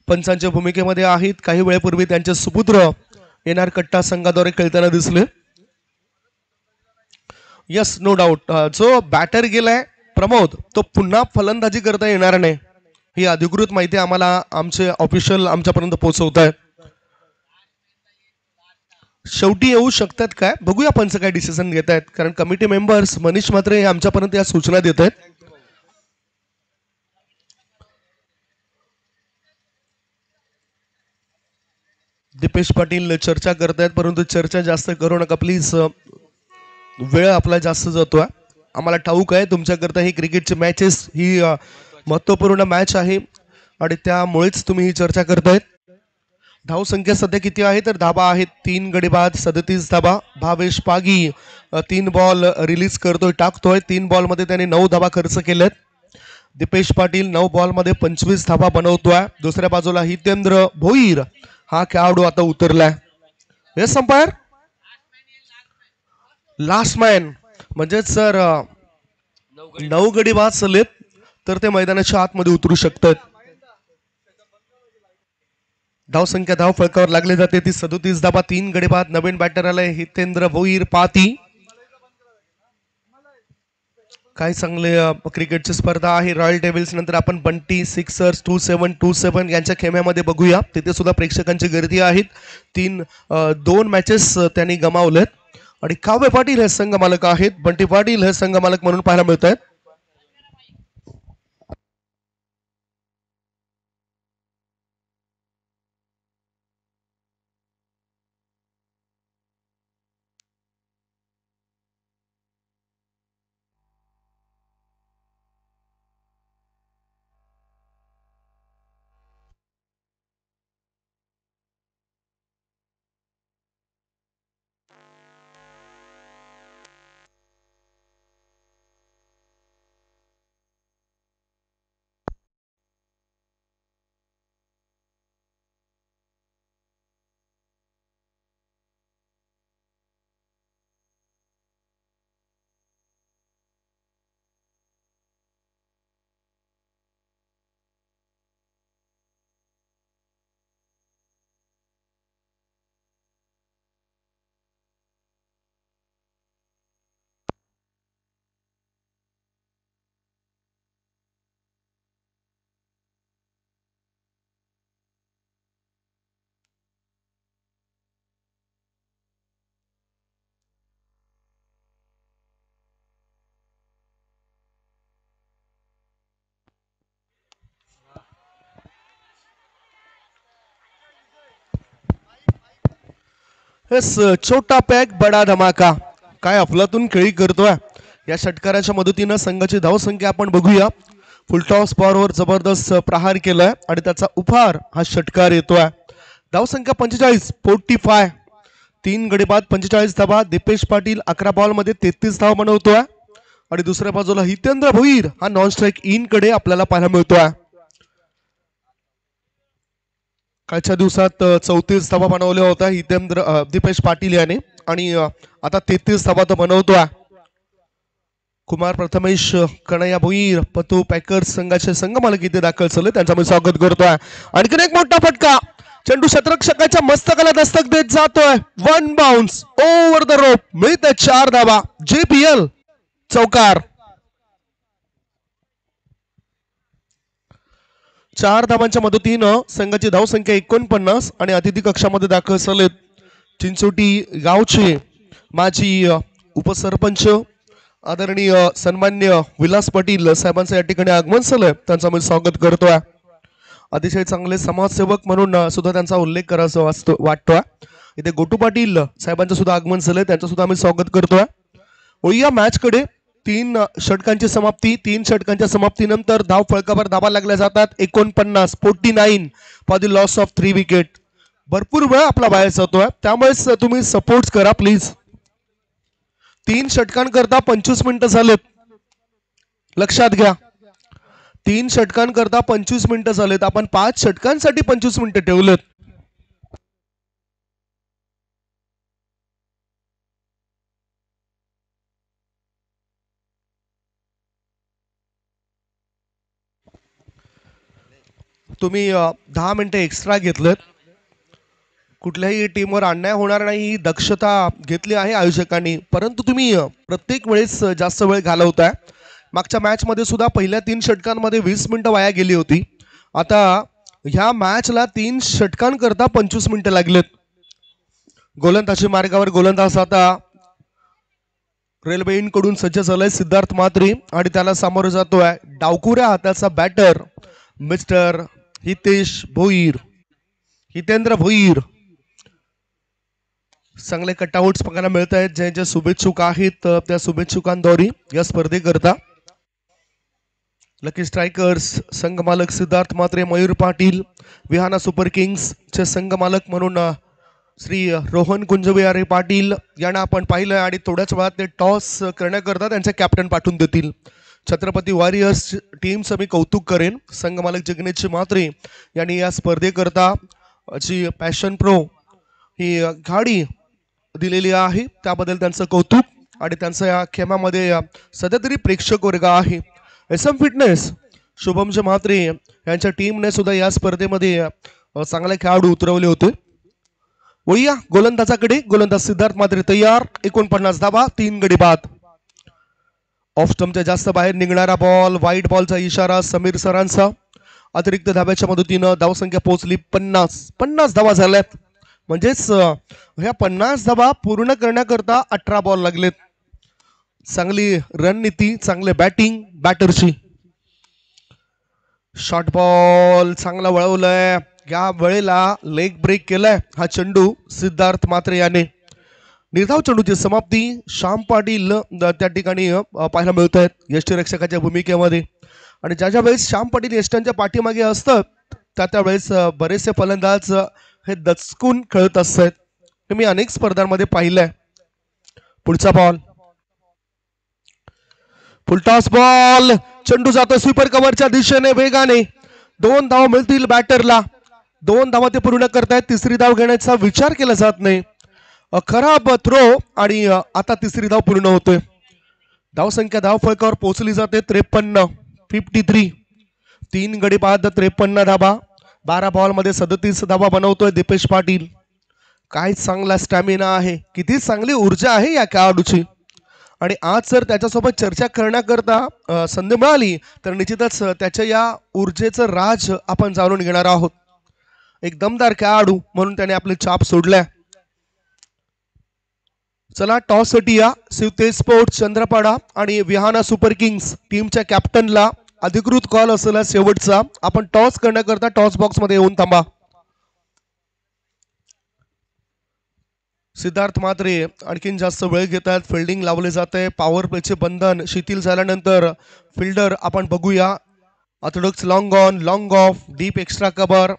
पंचांच्या भूमिकेमध्ये आहेत. काही वेळेपूर्वी त्यांचे सुपुत्र एनआर कट्टा संघाद्वारे खेळताना दिसले. यस नो डाऊट जो बॅटर गेलाय प्रमोद तो पुन्हा फलंदाजी करता येणार नाही, ही अधिकृत माहिती आम्हाला आमचे ऑफिशियल आमच्यापर्यंत पोहोचवत आहे. शेवटी येऊ शकतात काय बघूया पंच काय डिसिजन घेत आहेत, कारण कमिटी मेंबर्स मनीष म्हात्रे हे आमच्यापर्यंत या सूचना देत आहेत. दीपेश पाटील चर्चा करतायत, परंतु चर्चा जास्त करू नका प्लीज, वेळ आपला जास्त जातोय. आम्हाला ठाऊक आहे तुमच्याकरता ही क्रिकेटची मॅचेस ही महत्वपूर्ण मॅच आहे आणि त्यामुळेच तुम्ही ही चर्चा करतायत. धाव संख्या सध्या किती आहे तर धाबा आहेत 3 गडी बाद 37 धाबा. भावेश पागी 3 बॉल रिलीज करतोय, टाकतोय. 3 बॉल मध्ये त्याने 9 धाबा खर्च केलेत. दीपेश पाटील 9 बॉल मध्ये 25 धाबा बनवतोय. दुसऱ्या बाजूला हितेंद्र भोईर हा खेळाडू आता उतरलाय. हे संपायर लास्ट मॅन म्हणजे जर 9 गडी बाद चालेत तर ते मैदानाच्या आतमध्ये उतरू शकतात. धाव संख्या धाव फळकावर लागले जाते ती 37 धाबा. 3 गडी बाद. नवीन बॅटर आलाय हितेंद्र भोईर पाती. काय चांगले क्रिकेटची स्पर्धा आहे. रॉयल डेव्हिल्स नंतर आपण बंटी, सिक्सर्स, 2727 यांच्या खेम्यामध्ये बघूया. तिथे सुद्धा प्रेक्षकांची गर्दी आहे. 2 मॅचेस त्यांनी गमावलेत आणि काव्य पाटील हे संघ मालक आहेत. बंटी पाटील हे संघ मालक म्हणून पाहायला मिळत आहेत. छोटा पॅक बडा धमाका. काय अफलातून खेळी करतोय. या षटकाराच्या मदतीनं संघाची धावसंख्या आपण बघूया. फुलटॉस पॉवरवर जबरदस्त प्रहार केलाय आणि त्याचा उपहार हा षटकार येतोय. धावसंख्या 45 45. 3 गडी बाद 45 धावा. दीपेश पाटील 11 बॉल मध्ये 33 धावा बनवतोय आणि दुसऱ्या बाजूला हितेंद्र भोईर हा नॉन स्ट्राईक इन कडे आपल्याला पाहायला मिळतोय. कालच्या दिवसात 34 धावा बनवल्या होत्या दीपेश पाटील याने आणि आता 33 धावा तो बनवतोय. कुमार प्रथमेश कन्हैया भोईर पतू पॅकर्स संघाचे संघ मालक इथे दाखल झाले, त्यांचा मी स्वागत करतोय. आणखीन एक मोठा फटका, चेंडू शतरक्षकाच्या मस्तकाला दस्तक देत जातोय. 1 बाउन्स ओव्हर द रोप, मिळते 4 धावा. JPL चौकार. 4 धावांच्या मदतीनं संघाची धावसंख्या 49 आणि अतिथी कक्षामध्ये दाखल झालेत चिंचोटी गावचे माजी उपसरपंच आदरणीय सन्मान्य विलास पाटील साहेबांचं या ठिकाणी आगमन झालंय, त्यांचं मी स्वागत करतोय. अतिशय चांगले समाजसेवक म्हणून सुद्धा त्यांचा उल्लेख करायचा वाटतोय. इथे गोटू पाटील साहेबांचं सुद्धा आगमन झालंय, त्यांचं सुद्धा आम्ही स्वागत करतोय. या मॅच कडे 3 षटकांची समाप्ती. 3 षटकांच्या समाप्तीनंतर धाव फळकावर धावा लागल्या जातात. 49 for the loss of 3 wicket. भरपूर वेळ आपला बाहेर जातोय, त्यामुळेच तुम्ही सपोर्ट करा प्लीज. 3 षटकांकरता 25 मिनिटं झालेत, लक्षात घ्या. 3 षटकांकरता 25 मिनिटं झालेत. आपण 5 षटकांसाठी 25 मिनिटं ठेवलेत. तुम्ही 10 मिनिटं एक्स्ट्रा घेतलेत. कुठल्याही टीमवर अन्याय होणार नाही ही दक्षता घेतली आहे आयोजकांनी, परंतु तुम्ही प्रत्येक वेळेस जास्त वेळ घालवताय. मागच्या मॅच मध्ये सुद्धा पहिल्या 3 षटकांमध्ये 20 मिनिटं वाया गेली होती. आता ह्या मॅचला 3 षटकांकरता 25 मिनिटं लागलेत. गोलंदाजी मार्गावर गोलंदाज आता रेल्वे इन कडून सज्ज झालाय सिद्धार्थ म्हात्रे आणि त्याला सामोरं जातोय डावकुऱ्या हाताचा बॅटर मिस्टर हितेंद्र भोईर. चांगले कटआउट्स बघायला मिळत आहेत. ज्यांच्या शुभेच्छुक आहेत त्या शुभेच्छुकांद्वारे या स्पर्धेकरता लकी स्ट्रायकर्स संघ मालक सिद्धार्थ म्हात्रे, मयूर पाटील, विहाना सुपर किंग्स चे संघ मालक म्हणून श्री रोहन कुंजविहारी पाटील यांना आपण पाहिलं आणि थोड्याच वेळात ते टॉस करण्याकरता त्यांचे कॅप्टन पाठवून देतील. छत्रपती वॉरियर्स टीमचं मी कौतुक करेन. संघ मालक जगन्नाथ म्हात्रे यांनी या स्पर्धेकरता जी पॅशन प्रो ही गाडी दिलेली आहे त्याबद्दल त्यांचं कौतुक आणि त्यांचं या खेमामध्ये सध्या तरी प्रेक्षक वर्ग आहे. SM फिटनेस शुभमजी म्हात्रे यांच्या टीमने सुद्धा या स्पर्धेमध्ये चांगले खेळाडू उतरवले होते. वळूया गोलंदाजाकडे. गोलंदाज सिद्धार्थ म्हात्रे तयार. 49 धावा, 3 गडी बाद. ऑफ स्टंपच्या जास्त बाहेर निघणारा बॉल, वाईट बॉलचा इशारा समीर सरांचा. अतिरिक्त धाब्याच्या मदतीनं धावसंख्या पोहोचली 50 धावा झाल्यात. म्हणजेच ह्या 50 धावा पूर्ण करण्याकरता 18 बॉल लागलेत. चांगली रणनीती, चांगले बॅटिंग बॅटरची. शॉर्ट बॉल चांगला वळवलाय. या वेळेला लेग ब्रेक केलाय हा चेंडू सिद्धार्थ म्हात्रे याने. निर्धाव चेंडूची समाप्ती. श्याम पाटील त्या ठिकाणी पाहायला मिळत आहेत यष्टीरक्षकाच्या भूमिकेमध्ये. आणि ज्या वेळेस श्याम पाटील यष्टांच्या पाठीमागे असतात त्या वेळेस बरेचसे फलंदाज हे दचकून खेळत असतात. हे मी अनेक स्पर्धांमध्ये पाहिलंय. पुढचा बॉल, फुलटॉस बॉल. चेंडू जातो स्वीपर कव्हरच्या दिशेने वेगाने. 2 धावा मिळतील बॅटरला. 2 धावा ते पूर्ण करतायत. तिसरी धाव घेण्याचा विचार केला जात नाही. खराब थ्रो आणि आता तिसरी धाव पूर्ण होते. धावसंख्या धाव फळकावर पोहोचली जाते 53. 3 गडी बाद 53 धावा. 12 बॉल मध्ये 37 धावा बनवतोय दीपेश पाटील. काय चांगला स्टॅमिना आहे, किती चांगली ऊर्जा आहे या खेळाडूची. आणि आज जर त्याच्यासोबत चर्चा करण्याकरता संधी मिळाली तर निश्चितच त्याच्या या ऊर्जेचं राज आपण जाणून घेणार आहोत. एक दमदार खेळाडू म्हणून त्याने आपली छाप सोडल्या. चला टॉस साठी या. शिवतेज स्पोर्ट्स चंद्रपाडा आणि विहाना सुपर किंग्स टीमच्या कॅप्टनला अधिकृत कॉल असलेला शेवटचा. आपण टॉस करण्याकरता टॉस बॉक्स मध्ये येऊन थांबा. सिद्धार्थ म्हात्रे आणखीन जास्त वेळ घेतात. फिल्डिंग लावले जाते. पॉवर प्लेचे बंधन शिथिल झाल्यानंतर फिल्डर आपण बघूया. Orthodox long on, long off, deep extra cover,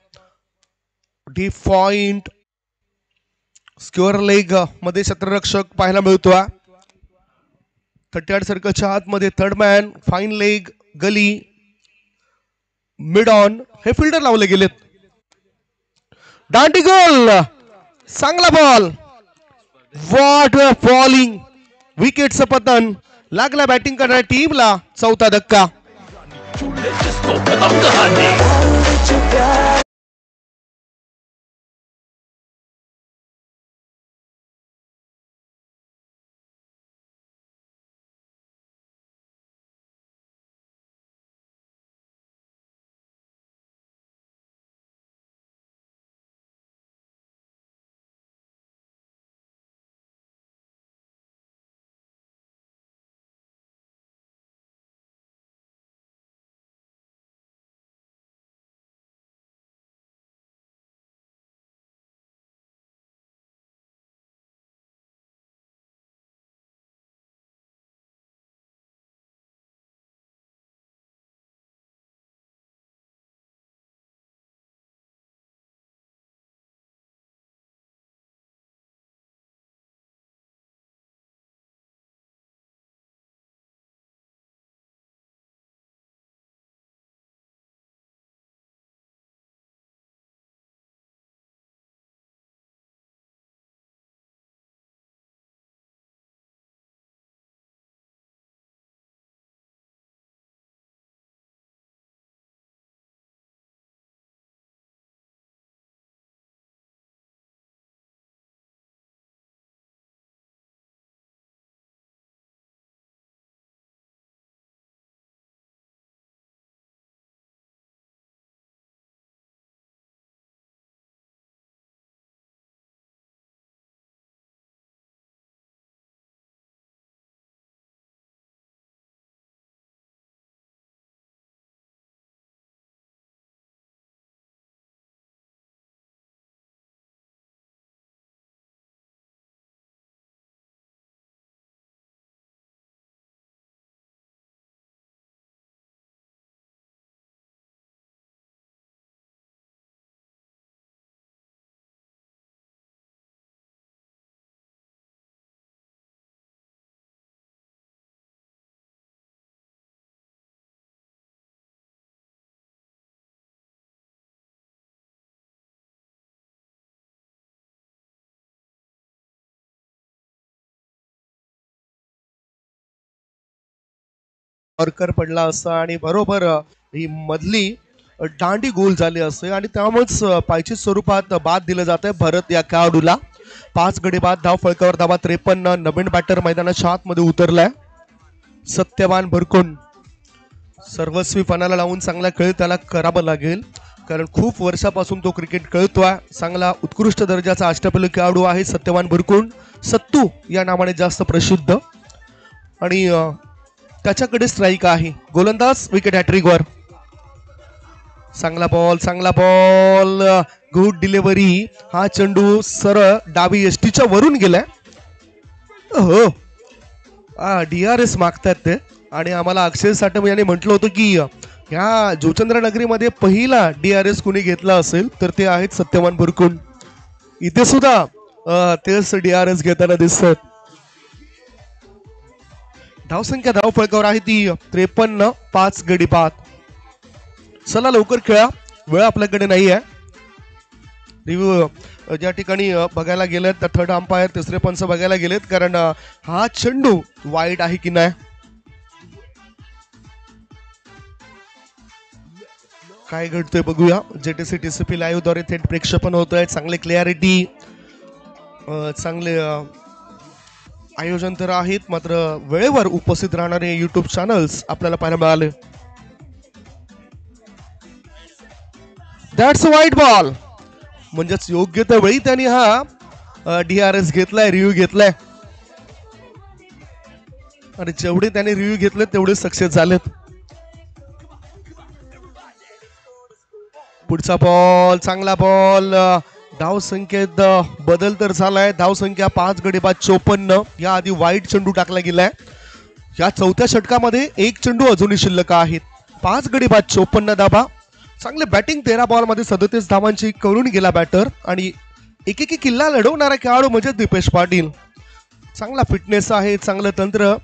deep point, square leg मध्ये क्षेत्ररक्षक पाहायला मिळतो. 38 सर्कलच्या आतमध्ये third man, fine leg, gully, mid on हे फिल्डर लावले गेलेत. दांडी गोल, चांगला बॉल, व्हॉट बॉलिंग, विकेटचं पतन, लागला बॅटिंग करणाऱ्या टीमला चौथा धक्का. ऑर्कर पडला असता आणि बरोबर ही मधली दांडी गोल झाली असते आणि त्यामुळेच पायच्या स्वरूपात बाद दिलं जात आहे भरत या खेळाडूला. 5 गडी बाद, धाव फळकावर धावा 53. नवीन बॅटर मैदानाच्या आतमध्ये उतरलाय सत्यवान भरकुंड. सर्वस्वीपणाला लावून चांगला खेळ त्याला करावा लागेल कारण खूप वर्षापासून तो क्रिकेट खेळतोय. चांगला उत्कृष्ट दर्जाचा अष्टपैलू खेळाडू आहे सत्यवान भरकुंड. सत्तू या नावाने जास्त प्रसिद्ध आणि त्याच्याकडे स्ट्राईक आहे. गोलंदाज विकेट हॅट्रिकवर. चांगला बॉल, गुड डिलिव्हरी. हा चेंडू सरळ डावी एसटीच्या वरून गेलाय. हो DRS मागतात ते आणि आम्हाला अक्षय साठम यांनी म्हटलं होतं की ह्या जोचंद्र नगरीमध्ये पहिला DRS कुणी घेतला असेल तर ते आहेत सत्यवान भरकुंड. इथे सुद्धा तेच DRS घेताना दिसतात. धावसंख्या धाव फळकावर आहे ती 53. 5 गडी बाद. चला लवकर खेळा, वेळ आपल्याकडे नाही आहे. रिव्ह्यू ज्या ठिकाणी बघायला गेलेत तर थर्ड अंपायर तिसरे पंच बघायला गेलेत कारण हा चेंडू वाईट आहे की नाही काय घडतंय बघूया. JTC TCP लाईव्ह द्वारे थेट प्रेक्षेपण होत आहे. चांगले क्लिअरिटी, चांगले आयोजन तर आहेत, मात्र वेळेवर उपस्थित राहणारे युट्यूब चॅनल्स आपल्याला पाहायला मिळाले. दॅट्स वाईट बॉल, म्हणजेच योग्य त्या वेळी त्यांनी हा DRS घेतलाय, रिव्ह्यू घेतलाय आणि जेवढे त्यांनी रिव्ह्यू घेतले तेवढे सक्सेस झालेत. पुढचा बॉल, चांगला बॉल. धाव संख्येत बदल तर झालाय. धाव संख्या 5 गडी बाद 54. या आधी वाईट चेंडू टाकला गेलाय. या चौथ्या षटकामध्ये एक चेंडू अजूनही शिल्लक आहेत. 5 गडी बाद 54 धावा. चांगले बॅटिंग 13 बॉल मध्ये 37 धावांची करून गेला बॅटर आणि एकेकी किल्ला लढवणारा खेळाडू म्हणजे दीपेश पाटील. चांगला फिटनेस आहे, चांगलं तंत्र.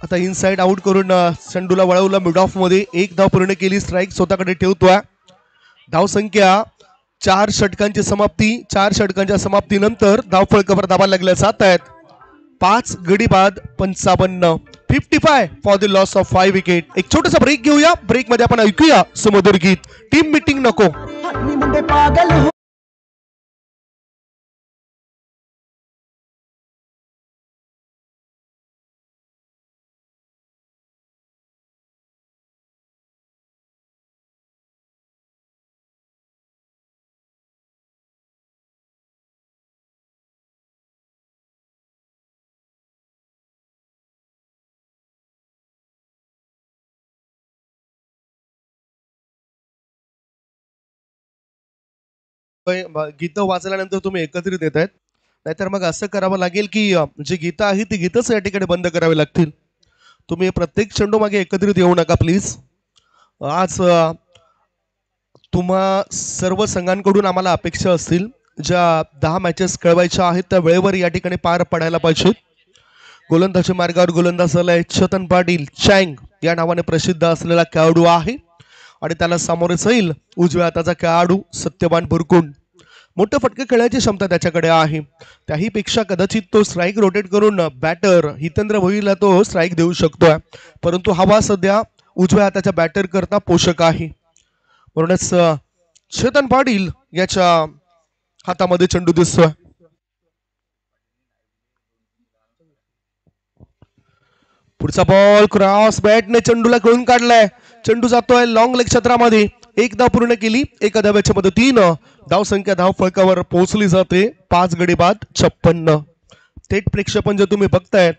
आता इनसाइड आउट करून चेंडूला वळवलं मिड ऑफ मध्ये. एक धाव पूर्ण केली, स्ट्राईक स्वतःकडे ठेवतोय. धाव संख्या 4 षटकांची समाप्ती. 4 षटकांच्या समाप्तीनंतर धाव फळकावर दाबा लागल्या जात आहेत. 5 गडी बाद 55. 55 for the loss of 5 wicket. एक छोटासा ब्रेक घेऊया. ब्रेक मध्ये आपण ऐकूया सुमधुर गीत टीम मीटिंग नको. गीतं वाचल्यानंतर तुम्ही एकत्रित येत आहेत, नाहीतर मग असं करावं लागेल की जी गीतं आहेत ती गीतच या ठिकाणी बंद करावी लागतील. तुम्ही प्रत्येक चेंडू मागे एकत्रित येऊ नका प्लीज. आज तुम्हा सर्व संघांकडून आम्हाला अपेक्षा असतील. ज्या 10 मॅचेस खेळवायच्या आहेत त्या वेळेवर या ठिकाणी पार पडायला पाहिजेत. गोलंदाजी मार्गावर गोलंदाज झालाय चेतन पाटील. चँग या नावाने प्रसिद्ध असलेला खेळाडू आहे आणि त्याला सामोरे जाईल उजव्या हाताचा खेळाडू सत्यवान बुरकुंड. मोठं फटके खेळण्याची क्षमता त्याच्याकडे आहे. त्याही पेक्षा कदाचित तो स्ट्राईक रोटेट करून बॅटर हितेंद्र भोईरला तो स्ट्राईक देऊ शकतोय, परंतु हवा सध्या उजव्या हाताच्या बॅटर करता पोषक आहे. म्हणूनच चेतन पाटील याच्या हातामध्ये चेंडू दिसतोय. पुढचा बॉल क्रॉस बॅटने चेंडूला गळून काढलाय. चेंडू जातोय लॉंग लेग क्षेत्रामध्ये. एक धाव पूर्ण केली एका धाव्याच्या मदतीनं. धाव संख्या धाव फळकावर पोहोचली जाते. 5 गडी बाद 56. थेट प्रेक्षेपण जर तुम्ही बघतायत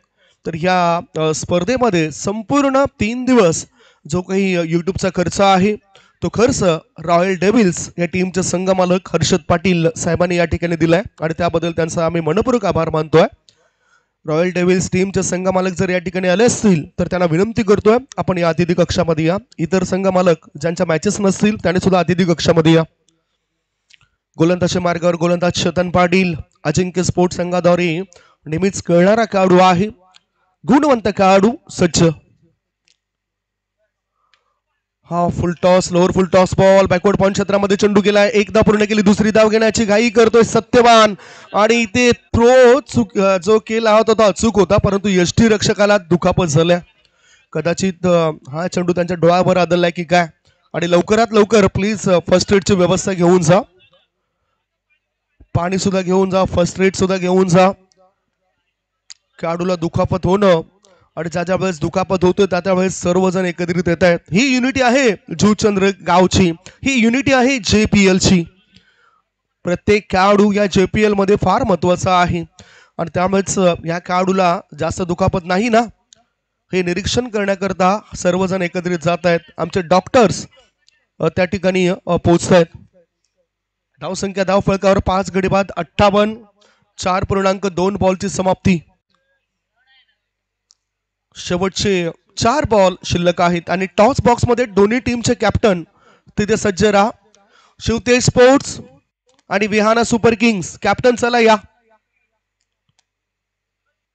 तर या स्पर्धेमध्ये संपूर्ण 3 दिवस जो काही युट्यूबचा खर्च आहे तो खर्च रॉयल डेव्हिल्स या टीमचे संघमालक हर्षद पाटील साहेबांनी या ठिकाणी दिलाय आणि त्याबद्दल त्यांचा आम्ही मनपूर्वक आभार मानतोय. रॉयल डेव्हिल्स टीमचे संघमालक जर या ठिकाणी आले असतील तर त्यांना विनंती करतोय आपण या अतिथी कक्षामध्ये या. इतर संघमालक ज्यांच्या मॅचेस नसतील त्याने सुद्धा अतिथी कक्षामध्ये या. गोलंदाजी मार्गावर गोलंदाज चेतन पाटील अजिंक्य स्पोर्ट संघाद्वारे नेहमीच कळणारा खेळाडू आहे. गुणवंत खेळाडू सज्ज. हा फुल टॉस लोअर फुल टॉस बॉल बॅकवर्ड पॉइंट क्षेत्रामध्ये चेंडू गेलाय. एक धाव पूर्ण केली. दुसरी धाव घेण्याची घाई करतोय सत्यवान आणि ते थ्रो जो केला होता तो अचूक होता, परंतु यष्टी रक्षकाला दुखापत झाल्या. कदाचित हा चेंडू त्यांच्या डोळ्यावर आदळलाय की काय. आणि लवकरात लवकर प्लीज फर्स्ट एडची व्यवस्था घेऊन जा. पाणी सुद्धा घेऊन जा, फर्स्ट एड सुद्धा घेऊन जा. खेळाडूला दुखापत होणं आणि ज्या वेळेस दुखापत होतोय त्या वेळेस सर्वजण एकत्रित येत आहेत. ही युनिटी आहे जुचंद्र गावची. ही युनिटी आहे JPL ची. प्रत्येक खेळाडू या JPL मध्ये फार महत्वाचा आहे आणि त्यामुळेच या खेळाडूला जास्त दुखापत नाही ना हे निरीक्षण करण्याकरता सर्वजण एकत्रित जात आहेत. आमचे डॉक्टर्स त्या ठिकाणी पोहोचत आहेत. धाव संख्या धाव फळकावर 5 गडी बाद 58. 4.2 बॉलची समाप्ती. शेवटचे 4 बॉल शिल्लक आहेत आणि टॉस बॉक्स मध्ये दोन्ही टीमचे कॅप्टन तिथे सज्ज राहा. शिवतेज स्पोर्ट्स आणि विहाना सुपर किंग्स कॅप्टन चला या.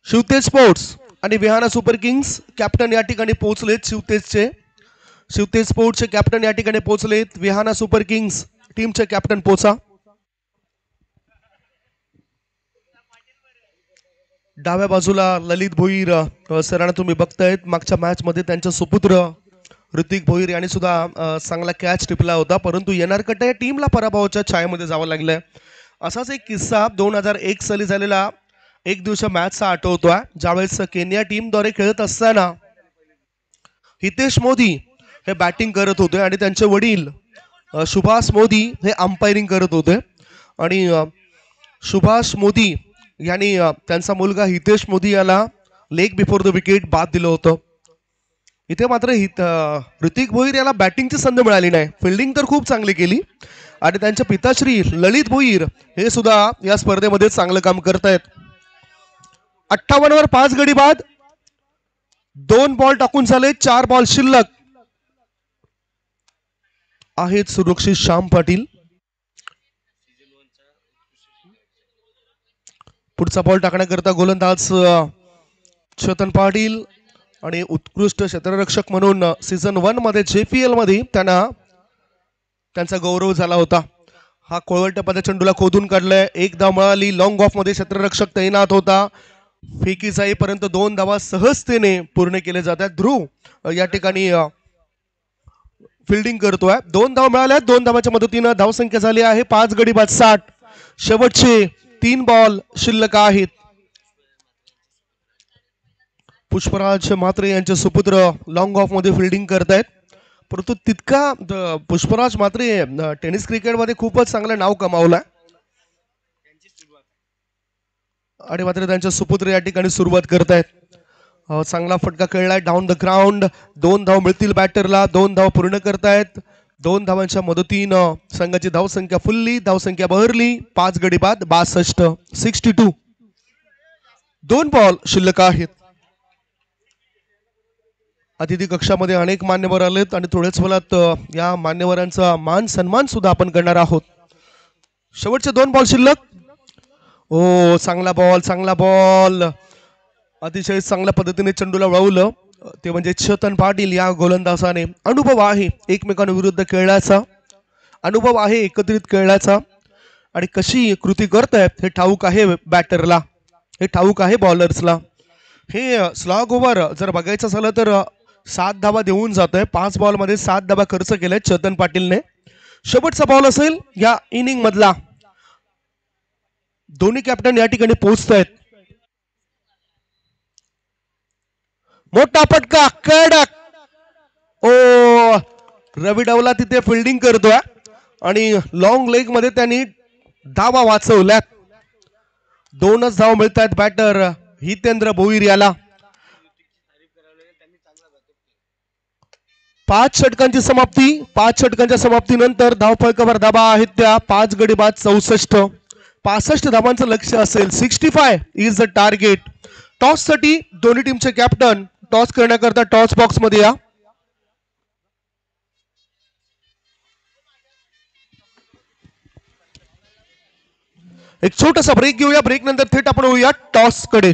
शिवतेज स्पोर्ट्स आणि विहाना सुपर किंग्स कॅप्टन या ठिकाणी पोहोचलेत. शिवतेज स्पोर्ट्सचे कॅप्टन या ठिकाणी पोहोचलेत. विहाना सुपर किंग्स टीमचे कॅप्टन पोचा. डाव्या बाजूला ललित भोईर सरांना तुम्ही बघतायत. मागच्या मॅच मध्ये त्यांच्या सुपुत्र ऋतिक भोईर यांनी सुद्धा चांगला कॅच टिपला होता, परंतु येणारकटा या टीमला पराभवाच्या छायेमध्ये जावं लागलंय. असाच एक किस्सा 2001 साली झालेला एक दिवस मॅचचा आठवतोय. ज्यावेळेस केनिया टीमद्वारे खेळत असताना हितेश मोदी हे बॅटिंग करत होते आणि त्यांचे वडील सुभाष मोदी हे अंपायरिंग करत होते आणि सुभाष मोदी यांनी त्यांचा मुलगा हितेश मोदी याला लेग बिफोर द विकेट बाद दिलं होतं. इथे मात्र ऋतिक भोईर याला बॅटिंगची संधी मिळाली नाही. फिल्डिंग तर खूप चांगली केली आणि त्यांचे पिताश्री ललित भोईर हे सुद्धा या स्पर्धेमध्ये चांगलं काम करतायत. 58 वर 5 गडी बाद. 2 बॉल टाकून झाले. 4 बॉल शिल्लक आहेत. सुरक्षित श्याम पाटील पुढचा बॉल टाकण्याकरता गोलंदाज चेतन पाटील आणि उत्कृष्ट क्षेत्ररक्षक म्हणून सीझन 1 मध्ये JPL मध्ये त्यांचा गौरव झाला होता. हा कोळवट्या पदा चेंडूला खोदून काढलाय. एक धाव मिळाली. लॉंग ऑफ मध्ये क्षेत्ररक्षक तैनात होता. फेकी जाईपर्यंत 2 धावा सहजतेने पूर्ण केले जातात. ध्रुव या ठिकाणी फिल्डिंग करतोय. 2 धाव मिळाल्या. 2 धावाच्या मदतीनं धावसंख्या झाली आहे 5 गडी बाद 60. शेवटचे 3 बॉल शिल्लक आहेत. पुष्पराज म्हात्रे यांचे सुपुत्र लॉंग ऑफ मध्ये फिल्डिंग करतायत. परंतु तितका पुष्पराज म्हात्रे टेनिस क्रिकेटमध्ये खूपच चांगलं नाव कमावलंय आणि मात्र त्यांच्या सुपुत्र या ठिकाणी सुरुवात करतायत. चांगला फटका खेळलाय डाऊन द ग्राउंड. 2 धाव मिळतील बॅटरला. 2 धाव पूर्ण करतायत. 2 धावांच्या मदतीनं संघाची धावसंख्या फुलली. धावसंख्या बहरली 5 गडी बाद 62. 62. 2 बॉल शिल्लक आहेत. अतिथी कक्षामध्ये अनेक मान्यवर आलेत आणि थोड्याच वेळात या मान्यवरांचा मान सन्मान सुद्धा आपण करणार आहोत. शेवटचे 2 बॉल शिल्लक. ओ चांगला बॉल अतिशय चांगल्या पद्धतीने चेंडूला वळवलं ते म्हणजे चेतन पाटील या गोलंदाजाने. अनुभव आहे एकमेकांविरुद्ध खेळण्याचा, अनुभव आहे एकत्रित खेळण्याचा आणि कशी कृती करतायत हे ठाऊक आहे बॅटरला, हे ठाऊक आहे बॉलर्सला. हे स्लॉग ओव्हर जर बघायचं झालं तर 7 धावा देऊन जात आहे. 5 बॉल मध्ये 7 धावा खर्च केलाय चेतन पाटीलने. शेवटचा बॉल असेल या इनिंग मधला. दोन्ही कॅप्टन या ठिकाणी पोहोचतायत. मोठा फटका कडक. ओ रवी डावला तिथे फिल्डिंग करतोय आणि लॉंग लेग मध्ये त्यांनी धावा वाचवल्यात. 2च धाव मिळत आहेत बॅटर हितेंद्र भोईर याला. 5 षटकांची समाप्ती. 5 षटकांच्या समाप्तीनंतर धावफलकावर धाबा आहेत त्या 5 गडी बाद 64. 65 धावांचं लक्ष असेल. 65 इज द टार्गेट. टॉस साठी दोन्ही टीमचे कॅप्टन टॉस करण्याकरता टॉस बॉक्स मध्ये या. एक छोटासा ब्रेक घेऊया. ब्रेक नंतर थेट आपण होऊया टॉस कडे.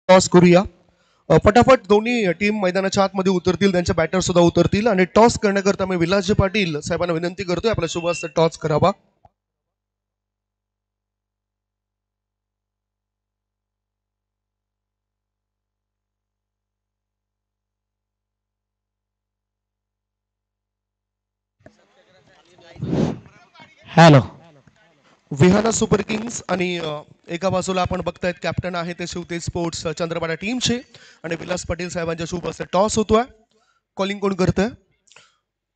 टॉस करूया. पटापट दोन्ही टीम मैदानाच्या आतमध्ये उतरतील. त्यांचे बॅटर सुद्धा उतरतील आणि टॉस करण्याकरता मी विलासजी पाटील साहेबांना विनंती करतोय आपल्या शुभ हस्ते टॉस करावा. हॅलो. विहाना सुपर किंग्स आणि एका बाजूला आपण बघतायत कॅप्टन आहे ते शिवतेज स्पोर्ट्स चंद्रपाडा टीमचे आणि विलास पाटील साहेबांच्या शुभ हस्ते टॉस होतोय. कॉलिंग कोण करतंय?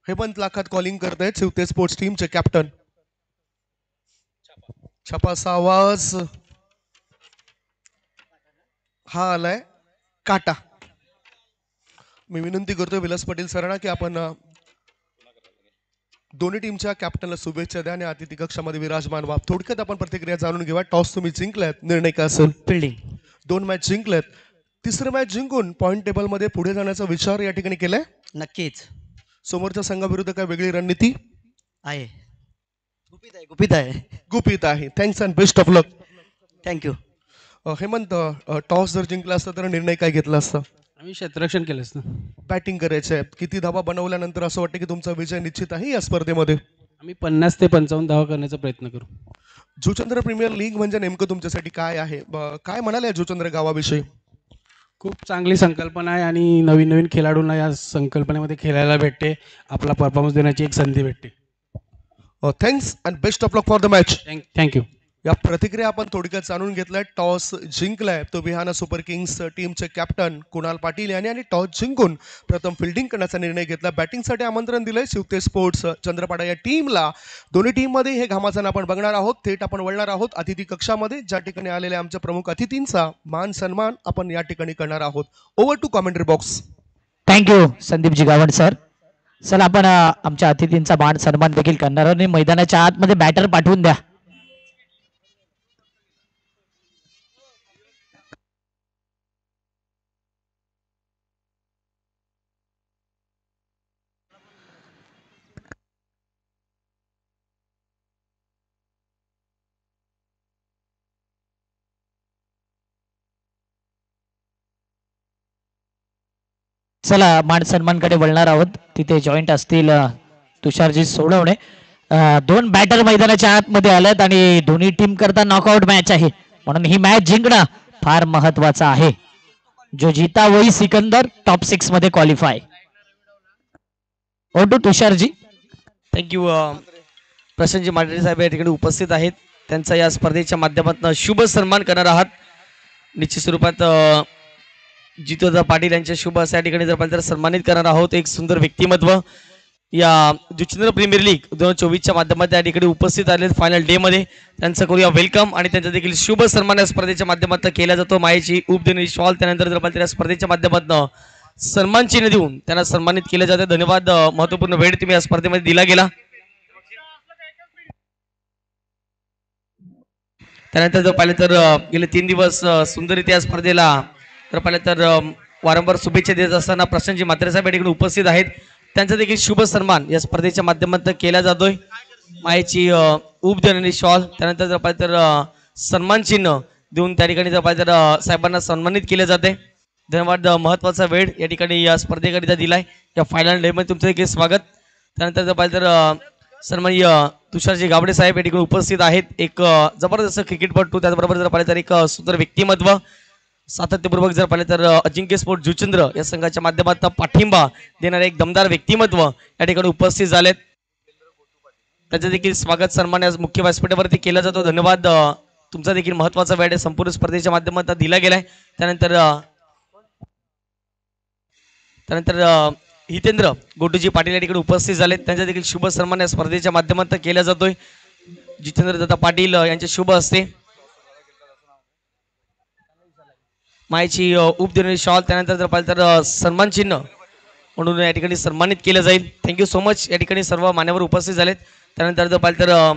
हेमंत लाखात कॉलिंग करतायत शिवतेज स्पोर्ट्स टीमचे कॅप्टन. छपाचा आवाज हा आलाय काटा. मी विनंती करतोय विलास पाटील सरांना की आपण दोन्ही टीमच्या कॅप्टनला शुभेच्छा द्या आणि अतिथी कक्षामध्ये विराजमान व्हा. थोडक्यात आपण प्रतिक्रिया जाणून घेऊया. टॉस तुम्ही जिंकलात, निर्णय काय असेल? फिल्डिंग. 2 मॅच जिंकलेत. 3रं मॅच जिंकून पॉइंट टेबल मध्ये पुढे जाण्याचा विचार या ठिकाणी केलाय. नक्कीच समोरच्या संघाविरुद्ध काय वेगळी रणनीती आहे? गुपित आहे. गुपित आहे. Thanks and best of luck. Thank you. Hemant, toss जर जिंकला असता तर निर्णय काय घेतला असता? आम्ही क्षेत्ररक्षण केलंच ना. बॅटिंग करायचं आहे. किती धावा बनवल्यानंतर असं वाटतं की तुमचा विजय निश्चित आहे या स्पर्धेमध्ये? आम्ही 50 ते 55 धावा करण्याचा प्रयत्न करू. जुचंद्र प्रीमियर लीग म्हणजे नेमकं तुमच्यासाठी काय आहे? काय म्हणाले जुचंद्र गावाविषयी? खूप चांगली संकल्पना आहे आणि नवीन नवीन खेळाडूंना या संकल्पनेमध्ये खेळायला भेटते. आपला परफॉर्मन्स देण्याची एक संधी भेटते. Thanks and best of luck for the match. Thank you. या प्रतिक्रिया आपण थोडक्यात जाणून घेतल्या. टॉस जिंकलाय तो बिहाना सुपर किंग्स टीमचे कॅप्टन कुणाल पाटील यांनी आणि टॉस जिंकून प्रथम फिल्डिंग करण्याचा निर्णय घेतला. बॅटिंगसाठी आमंत्रण दिलंय शिवते स्पोर्ट्स चंद्रपाडा या टीमला. दोन्ही टीममध्ये हे घमासान आपण बघणार आहोत. थेट आपण वळणार आहोत अतिथी कक्षामध्ये, ज्या ठिकाणी आलेल्या आमच्या प्रमुख अतिथींचा मान सन्मान आपण या ठिकाणी करणार आहोत. Over to commentary box. Thank you Sandeepji Gawand sir. चला आपण आमच्या अतिथींचा मान सन्मान देखील करणार आणि मैदानाच्या आतमध्ये बॅटर पाठवून द्या. चला मान सन्मानकडे वळणार आहोत. तिथे जॉईंट असतील तुषारजी सोडवणे. दोन बॅटर मैदानाच्या आतमध्ये आलेत आणि दोन्ही टीम करता नॉकआउट मॅच आहे, म्हणून ही मॅच जिंकणं फार महत्वाचं आहे. जो जीता वही सिकंदर टॉप 6 मध्ये qualify. Oh to Tushar ji. Thank you. Prashant ji Mandhare साहेब या ठिकाणी उपस्थित आहेत. त्यांचा या स्पर्धेच्या माध्यमातून शुभ सन्मान करणार आहात. निश्चित स्वरूपात जितोदा पाटील यांच्या शुभ अशा ठिकाणी जर आपण सन्मानित करणार आहोत. एक सुंदर व्यक्तिमत्व या जुचंद्र प्रीमियर लीग 2024च्या माध्यमातून या ठिकाणी उपस्थित आले फायनल डे मध्ये. त्यांचं करूया वेलकम आणि त्यांचा देखील शुभ सन्मान या स्पर्धेच्या माध्यमातून केला जातो. मायेची उप देणारी शॉल त्यानंतर जर आपण त्या स्पर्धेच्या माध्यमातून सन्मान चिन्ह देऊन त्यांना सन्मानित केले जाते. धन्यवाद. महत्वपूर्ण वेळ तुम्ही या स्पर्धेमध्ये दिला गेला. त्यानंतर जर पाहिलं तर गेले 3 दिवस सुंदररित्या स्पर्धेला तर पाहिलं तर वारंवार शुभेच्छा देत असताना प्रशांतजी म्हात्रे साहेब या ठिकाणी उपस्थित आहेत. त्यांचा देखील शुभ सन्मान या स्पर्धेच्या माध्यमातून केला जातोय. मायेची उब देणारी शॉल त्यानंतर जर पाहिलं तर सन्मान चिन्ह देऊन त्या ठिकाणी जर पाहिलं तर साहेबांना सन्मानित केले जाते. धन्यवाद. महत्वाचा वेळ या ठिकाणी या स्पर्धेकरिता दिलाय. या फायनल डे मध्ये तुमचं देखील स्वागत. त्यानंतर जर पाहिलं तर सन्माननीय तुषारजी गावडे साहेब या ठिकाणी उपस्थित आहेत. एक जबरदस्त क्रिकेटपटू, त्याचबरोबर जर पाहिलं तर एक सुंदर व्यक्तिमत्व, सातत्यपूर्वक जर पाहिलं तर अजिंक्य स्पोर्ट जुचंद्र या संघाच्या माध्यमातून पाठिंबा देणारे एक दमदार व्यक्तिमत्व या ठिकाणी उपस्थित झालेत. त्याचं देखील स्वागत सन्मान या मुख्य व्यासपीठावरती केला जातो. धन्यवाद. तुमचा देखील महत्वाचा वेळ संपूर्ण स्पर्धेच्या माध्यमातून दिला गेलाय. त्यानंतर हितेंद्र गोटूजी पाटील या ठिकाणी उपस्थित झालेत. त्यांचा देखील शुभ सन्मान या स्पर्धेच्या माध्यमातून केला जातोय. जितेंद्र दत्ता पाटील यांचे शुभ हस्ते मायची उप देणारी शॉल त्यानंतर जर पाहिलं तर सन्मान चिन्ह म्हणून या ठिकाणी सन्मानित केलं जाईल. Thank you so much. या ठिकाणी सर्व मान्यवर उपस्थित झालेत. त्यानंतर जर पाहिलं तर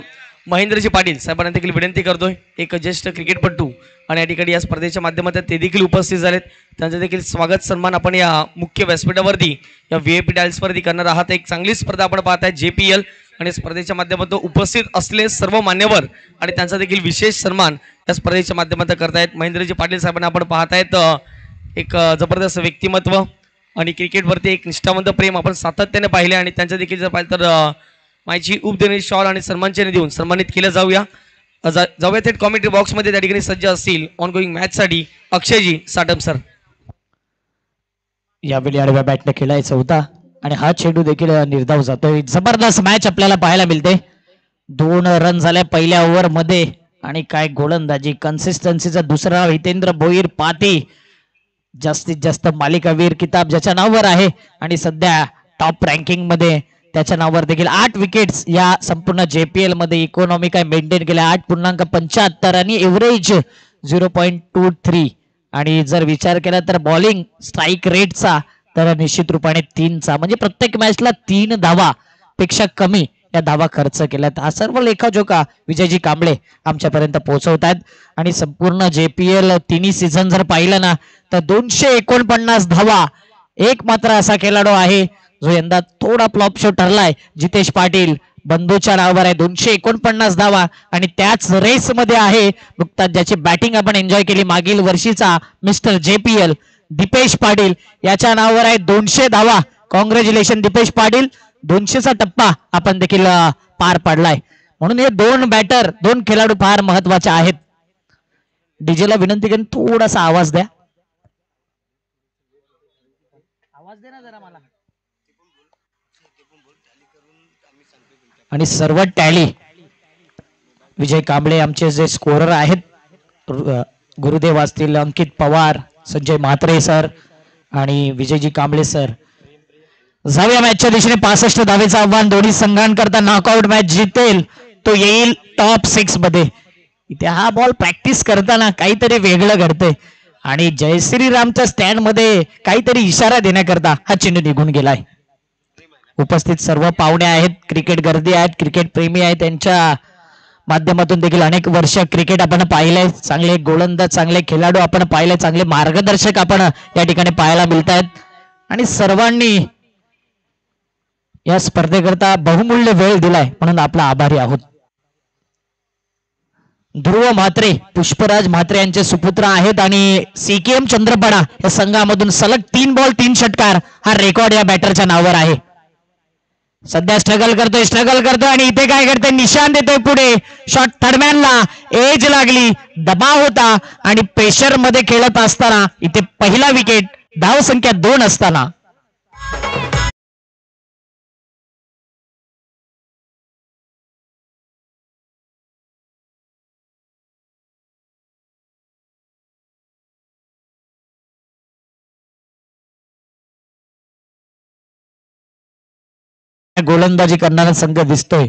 महेंद्रजी पाटील साहेबांना देखील विनंती करतोय, एक ज्येष्ठ क्रिकेटपटू आणि या ठिकाणी या स्पर्धेच्या माध्यमातून ते देखील उपस्थित झालेत. त्यांचं देखील स्वागत सन्मान आपण या मुख्य व्यासपीठावरती या VIP टाईल्सवरती करणार आहात. एक चांगली स्पर्धा आपण पाहताय JPL आणि स्पर्धेच्या माध्यमातून उपस्थित असलेले सर्व मान्यवर आणि त्यांचा देखील विशेष सन्मान या स्पर्धेच्या माध्यमातून करतायत. महेंद्रजी पाटील साहेबांना आपण पाहतायत. एक जबरदस्त व्यक्तिमत्व आणि क्रिकेटवरती एक निष्ठावंत प्रेम आपण सातत्याने पाहिले आणि त्यांचं देखील जर पाहिलं तर मायची उप देणारी शॉल आणि सन्मान चिन्ह देऊन सन्मानित केलं जाऊया. जाऊया थेट कॉमेंट्री बॉक्स मध्ये त्या ठिकाणी सज्ज असतील ऑन गोईंग मॅच साठी अक्षयजी साटम सर. यावेळी आडव्या बॅटने खेळायचा होता आणि हा चेंडू देखील निर्धाव जातोय. जबरदस्त मॅच आपल्याला पाहायला मिळते. 2 रन झाले पहिल्या ओव्हर मध्ये आणि काय गोलंदाजी, कन्सिस्टन्सीचा दुसरा हितेंद्र भोईर पाती, जास्तीत जास्त मालिकावीर किताब ज्याच्या नावावर आहे आणि सध्या टॉप रँकिंग मध्ये त्याच्या नावावर देखील 8 विकेट्स या संपूर्ण JPL मध्ये इकॉनॉमी काय मेंटेन केल्या. 8.75 आणि एव्हरेज 0.23 आणि जर विचार केला तर बॉलिंग स्ट्राईक रेटचा तर निश्चित रूपाने 3चा, म्हणजे प्रत्येक मॅचला 3 धावा पेक्षा कमी या धावा खर्च केल्यात. हा सर्व लेखाजोखा विजयजी कांबळे आमच्यापर्यंत पोहोचवतात आणि संपूर्ण JPL तिन्ही सीझन जर पाहिलं ना तर 249 धावा. एक मात्र असा खेळाडू आहे जो यंदा थोडा फ्लॉप शो ठरलाय, जितेश पाटील बंधूच्या नावावर आहे 249 धावा आणि त्याच रेस मध्ये आहे नुकताच ज्याची बॅटिंग आपण एन्जॉय केली मागील वर्षीचा मिस्टर JPL दीपेश पाटील, याच्या नावावर आहे 200 धावा. कॉंग्रॅच्युलेशन दीपेश पाटील, 200चा टप्पा आपण देखील पार पाडलाय. म्हणून हे 2 बॅटर 2 खेळाडू फार महत्वाचे आहेत. डीजेला विनंती करेन थोडासा आवाज द्या. आवाज दे ना जरा मला. आणि सर्व टॅली विजय कांबळे आमचे जे स्कोरर आहेत गुरुदेव असतील, अंकित पवार, संजय म्हात्रे सर आणि विजयजी कांबळे सर. जाऊया मॅचच्या दिशेने. 65 धावेचं आव्हान दोन्ही संघांकरता. नॉकआउट मॅच जितेल तो येईल टॉप 6 मध्ये. इथे हा बॉल प्रॅक्टिस करताना काहीतरी वेगळं घडतंय आणि जयश्रीरामच्या स्टँड मध्ये काहीतरी इशारा देण्याकरता हा चेंडू निघून गेलाय. उपस्थित सर्व पाहुणे आहेत, क्रिकेट गर्दी आहेत, क्रिकेट प्रेमी आहेत, त्यांच्या माध्यमातून देखील अनेक वर्ष क्रिकेट आपण पाहिलंय. चांगले गोलंदाज, चांगले खेळाडू आपण पाहिले, चांगले मार्गदर्शक आपण या ठिकाणी पाहायला मिळत आहेत आणि सर्वांनी या स्पर्धेकरता बहुमूल्य वेळ दिलाय म्हणून आपला आभारी आहोत. ध्रुव म्हात्रे, पुष्पराज म्हात्रे यांचे सुपुत्र आहेत आणि सीकेएम चंद्रपडा या संघामधून सलग 3 बॉल 3 षटकार हा रेकॉर्ड या बॅटरच्या नावावर आहे. सध्या स्ट्रगल करतोय आणि इथे काय करते, निशान देतोय पुढे. शॉट थर्डमॅनला एज लागली, दबाव होता आणि प्रेशर मध्ये खेळत असताना इथे पहिला विकेट, धाव संख्या 2 असताना. गोलंदाजी करणारा संघ दिसतोय.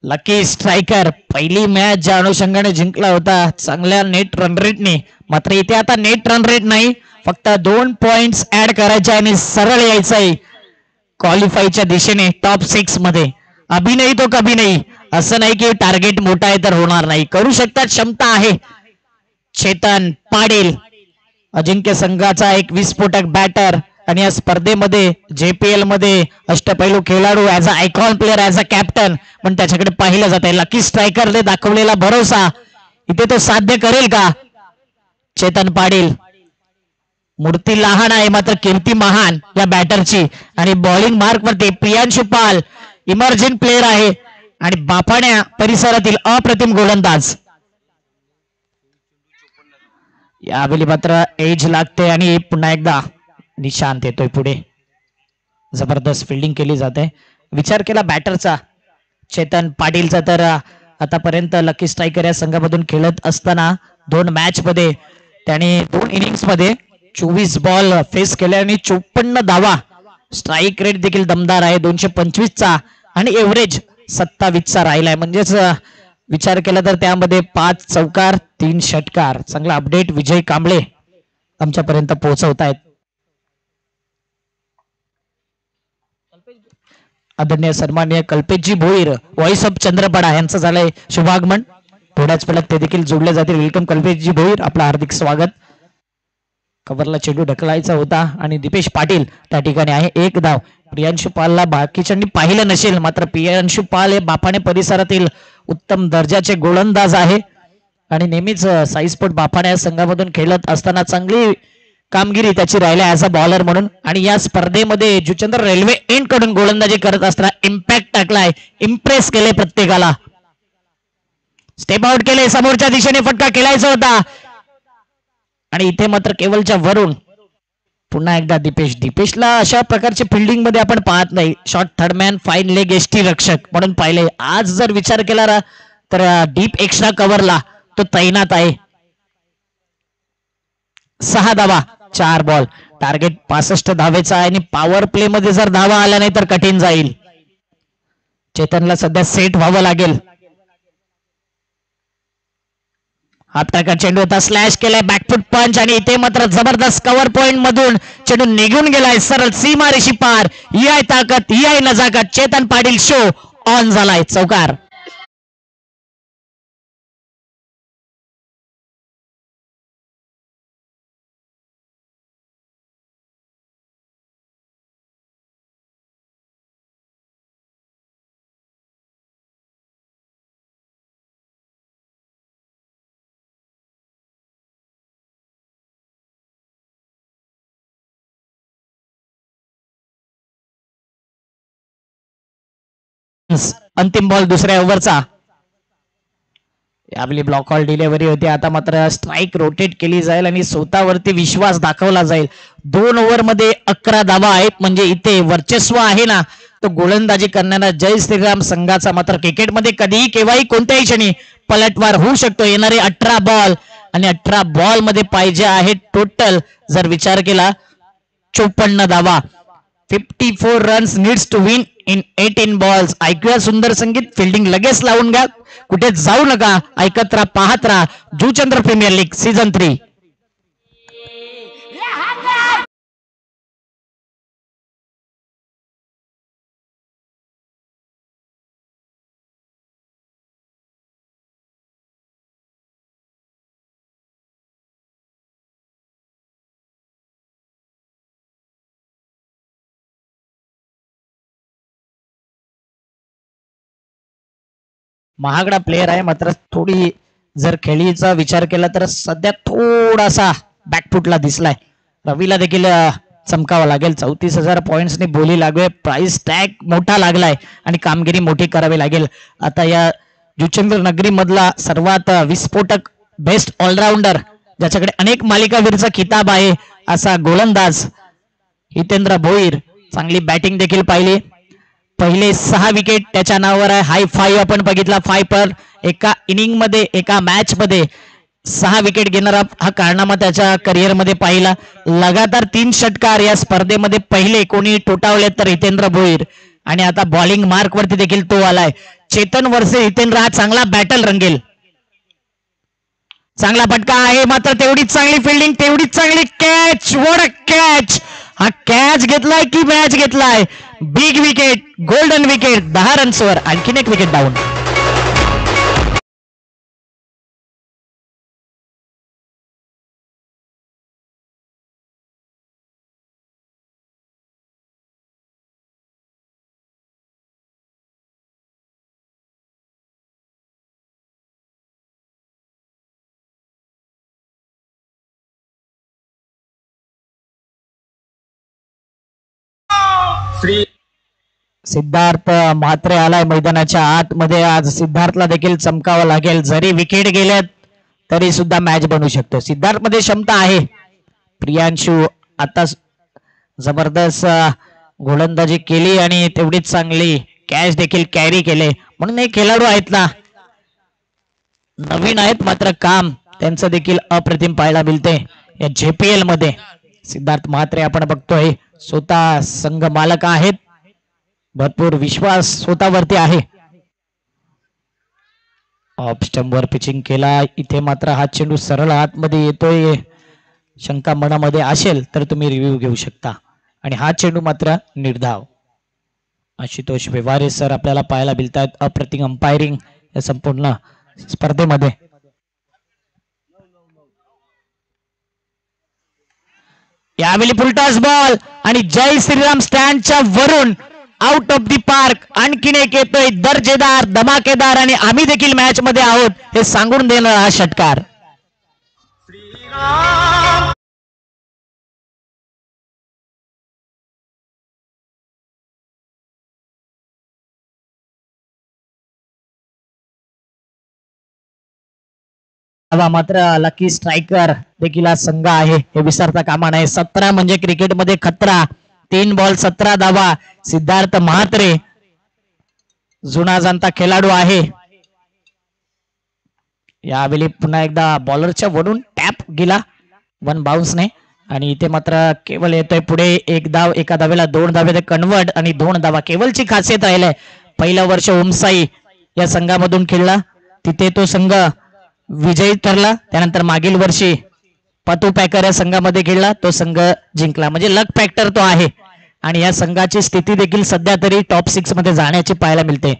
लकी स्ट्रायकर पहिली मॅच ज्या अनुषंगाने जिंकला होता चांगल्या नेट रन रेटने, मात्र इथे आता नेट रन रेट नाही, फक्त 2 पॉइंट्स ऍड करायचे आणि सरळ यायचंय क्वालिफायच्या दिशेने टॉप 6 मध्ये. अभी नाही तो कभी नाही, असं नाही की टार्गेट मोठा आहे तर होणार नाही, करू शकतात, क्षमता आहे. चेतन पाटील अजिंक्य संघाचा एक विस्फोटक बॅटर आणि या स्पर्धेमध्ये JPL मध्ये अष्टपैलू खेळाडू, as a icon player, as a captain पण त्याच्याकडे पाहिलं जात आहे. लकी स्ट्रायकरने दाखवलेला भरोसा इथे तो साध्य करेल का? चेतन पाटील, मूर्ती लहान आहे मात्र कीर्ती महान या बॅटरची आणि बॉलिंग मार्क वरती प्रियांशु पाल इमर्जिंग प्लेअर आहे आणि बाफाण्या परिसरातील अप्रतिम गोलंदाज. यावेळी मात्र एज लागते आणि पुन्हा एकदा निशांत येतोय पुढे. जबरदस्त फिल्डिंग केली जाते. विचार केला बॅटरचा चेतन पाटीलचा तर आतापर्यंत लकी स्ट्रायकर या संघामधून खेळत असताना 2 मॅच मध्ये त्याने 2 इनिंग्स मध्ये 24 बॉल फेस केले आणि 54 धावा. स्ट्राईक रेट देखील दमदार आहे 225 चा आणि एव्हरेज 27 चा राहिलाय. म्हणजेच विचार केला तर त्यामध्ये 5 चौकार 3 षटकार. चांगला अपडेट विजय कांबळे आमच्यापर्यंत पोहोचवत आहेत. आदरणीय सन्माननीय कल्पेशजी भोईर, व्हॉइस ऑफ चंद्रपडा यांचं झालंय शुभागमन. थोड्याच वेळात ते देखील जोडले जातील. वेलकम कल्पेशजी भोईर, आपलं हार्दिक स्वागत. कव्हरला चेंडू ढकलायचा होता आणि दीपेश पाटील त्या ठिकाणी आहे. 1 धाव. प्रियांशु पालला बाकीच्यांनी पाहिलं नसेल मात्र प्रियांशु पाल हे बाफाणे परिसरातील उत्तम दर्जाचे गोलंदाज आहे आणि नेहमीच साईस्पोर्ट बाफाणे या संघामधून खेळत असताना चांगली कामगिरी त्याची राहिली ऍज अ बॉलर म्हणून. आणि या स्पर्धेमध्ये जुचंद्र रेल्वे एंड कडून गोलंदाजी करत असताना इम्पॅक्ट टाकलाय, इम्प्रेस केले प्रत्येकाला. स्टेप आउट केले, समोरच्या दिशेने फटका खेळायचा होता आणि इथे मात्र केवलच्या वरून पुन्हा एकदा दीपेशला अशा प्रकारचे फिल्डिंग मध्ये आपण पाहत नाही. Short third man, fine leg, ST रक्षक म्हणून पाहिले. आज जर विचार केला तर डीप एक्स्ट्रा कव्हरला तो तैनात आहे. 6 धावा 4 बॉल. टार्गेट 65 धावेचा आहे आणि पॉवर प्ले मध्ये जर धावा आला नाही तर कठीण जाईल. चेतनला सध्या सेट व्हावं लागेल. हाफ टाका चेंडू होता, स्लॅश केलाय, बॅकफुट पंच आणि इथे मात्र जबरदस्त कव्हर पॉइंट मधून चेंडू निघून गेलाय सरळ सीमारेषी पार. ही आहे ताकद, ही आहे नजाकत. चेतन पाटील शो ऑन झालाय. चौकार. अंतिम बॉल दुसऱ्या ओव्हरचा. आपली ब्लॉक कॉल डिलिव्हरी होती. आता मात्र स्ट्राईक रोटेट केली जाईल आणि स्वतःवरती विश्वास दाखवला जाईल. 2 ओव्हर मध्ये 11 धावा आहेत म्हणजे इथे वर्चस्व आहे ना तो गोलंदाजी करणारा जय श्रीराम संघाचा मात्र क्रिकेटमध्ये कधीही केव्हाही कोणत्याही क्षणी पलटवार होऊ शकतो. येणारे 18 बॉल आणि 18 बॉल मध्ये पाहिजे आहे टोटल जर विचार केला 54 धावा. 54 runs needs to win in 18 balls. ऐकूया सुंदर संगीत. फिल्डिंग लगेच लावून घ्या, कुठे जाऊ नका, ऐकत राहा, पाहत राहा जुचंद्र प्रीमियर लीग सीझन 3. महागडा प्लेयर आहे, मात्र थोडी जर खेळीचा विचार केला तर सध्या थोडासा बॅकफुटला दिसलाय. रवीला देखील चमकावा लागेल. 34,000 पॉइंट्सने बोली लागू. प्राइस टॅग मोठा लागलाय आणि कामगिरी मोठी करावी लागेल. आता या जुचंद्र नगरी मधला सर्वात विस्फोटक बेस्ट ऑलराऊंडर ज्याच्याकडे अनेक मालिकावीरचा खिताब आहे असा गोलंदाज हितेंद्र भोईर. चांगली बॅटिंग देखील पाहिली. पहिले 6 विकेट त्याच्या नावावर आहे. हाय 5 आपण बघितला. 5 पर एका इनिंग मध्ये एका मॅच मध्ये 6 विकेट घेणारा हा कारनामा त्याच्या करिअर मध्ये पाहिला. लगातार 3 षटकार या स्पर्धेमध्ये पहिले कोणी ठोठावले तर हितेंद्र भोईर. आणि आता बॉलिंग मार्क वरती देखील तो आलाय. चेतन वर्से हितेंद्र हा चांगला बॅटल रंगेल. चांगला फटका आहे, मात्र तेवढीच चांगली फिल्डिंग, तेवढीच चांगली कॅच. What a catch. हा कॅच घेतलाय की मॅच घेतलाय. Big wicket, golden wicket. 10 रन्सवर आणखीन एक विकेट डाऊन. सिद्धार्थ म्हात्रे आलाय मैदानाच्या आतमध्ये. आज सिद्धार्थला देखील चमकावं लागेल. जरी विकेट गेल्यात तरी सुद्धा मॅच बनवू शकतो. सिद्धार्थ मध्ये क्षमता आहे. प्रियांशू आता जबरदस्त गोलंदाजी केली आणि तेवढीच चांगली कॅच देखील कॅरी केले. म्हणून हे खेळाडू आहेत ना, नवीन आहेत मात्र काम त्यांचं देखील अप्रतिम पाहायला मिळते या JPL मध्ये. सिद्धार्थ म्हात्रे आपण बघतोय स्वतः संघ मालक आहेत. भरपूर विश्वास स्वतःवरती आहे. ऑफ स्टंपवर पिचिंग केला. इथे मात्र हा चेंडू सरळ आतमध्ये येतोय. शंका मनामध्ये असेल तर तुम्ही रिव्ह्यू घेऊ शकता. आणि हा चेंडू मात्र निर्धाव. आशुतोष व्यवहारे सर आपल्याला पाहायला मिळतात. अप्रतिम अंपायरिंग या संपूर्ण स्पर्धेमध्ये. यावेळी फुलटॉस बॉल आणि जय श्रीराम स्टँडच्या वरून आउट ऑफ दी पार्क. आणखीन एक येतोय दर्जेदार, धमाकेदार आणि आम्ही देखील मॅच मध्ये आहोत हे सांगून देणार हा षटकार. मात्र लकी स्ट्रायकर देखील हा संघ आहे हे विसरता कामा नये. 17 म्हणजे क्रिकेटमध्ये खतरा. 3 बॉल 17 धावा. सिद्धार्थ म्हात्रे जुना जाणता खेळाडू आहे. यावेळी पुन्हा एकदा बॉलरच्या वरून टॅप गेला 1 बाउन्सने. आणि इथे मात्र केवळ येतोय पुढे 1 धाव. एका धावेला 2 धावे कन्वर्ट आणि 2 धावा. केवळची खासियत राहिलंय. पहिलं वर्ष ओमसाई या संघामधून खेळला, तिथे तो संघ विजयी ठरला. त्यानंतर मागील वर्षी पतू पॅकर या संघामध्ये खेळला, तो संघ जिंकला. म्हणजे लक फॅक्टर तो आहे. आणि या संघाची स्थिती देखील सध्या तरी टॉप 6 मध्ये जाण्याची पाहायला मिळते.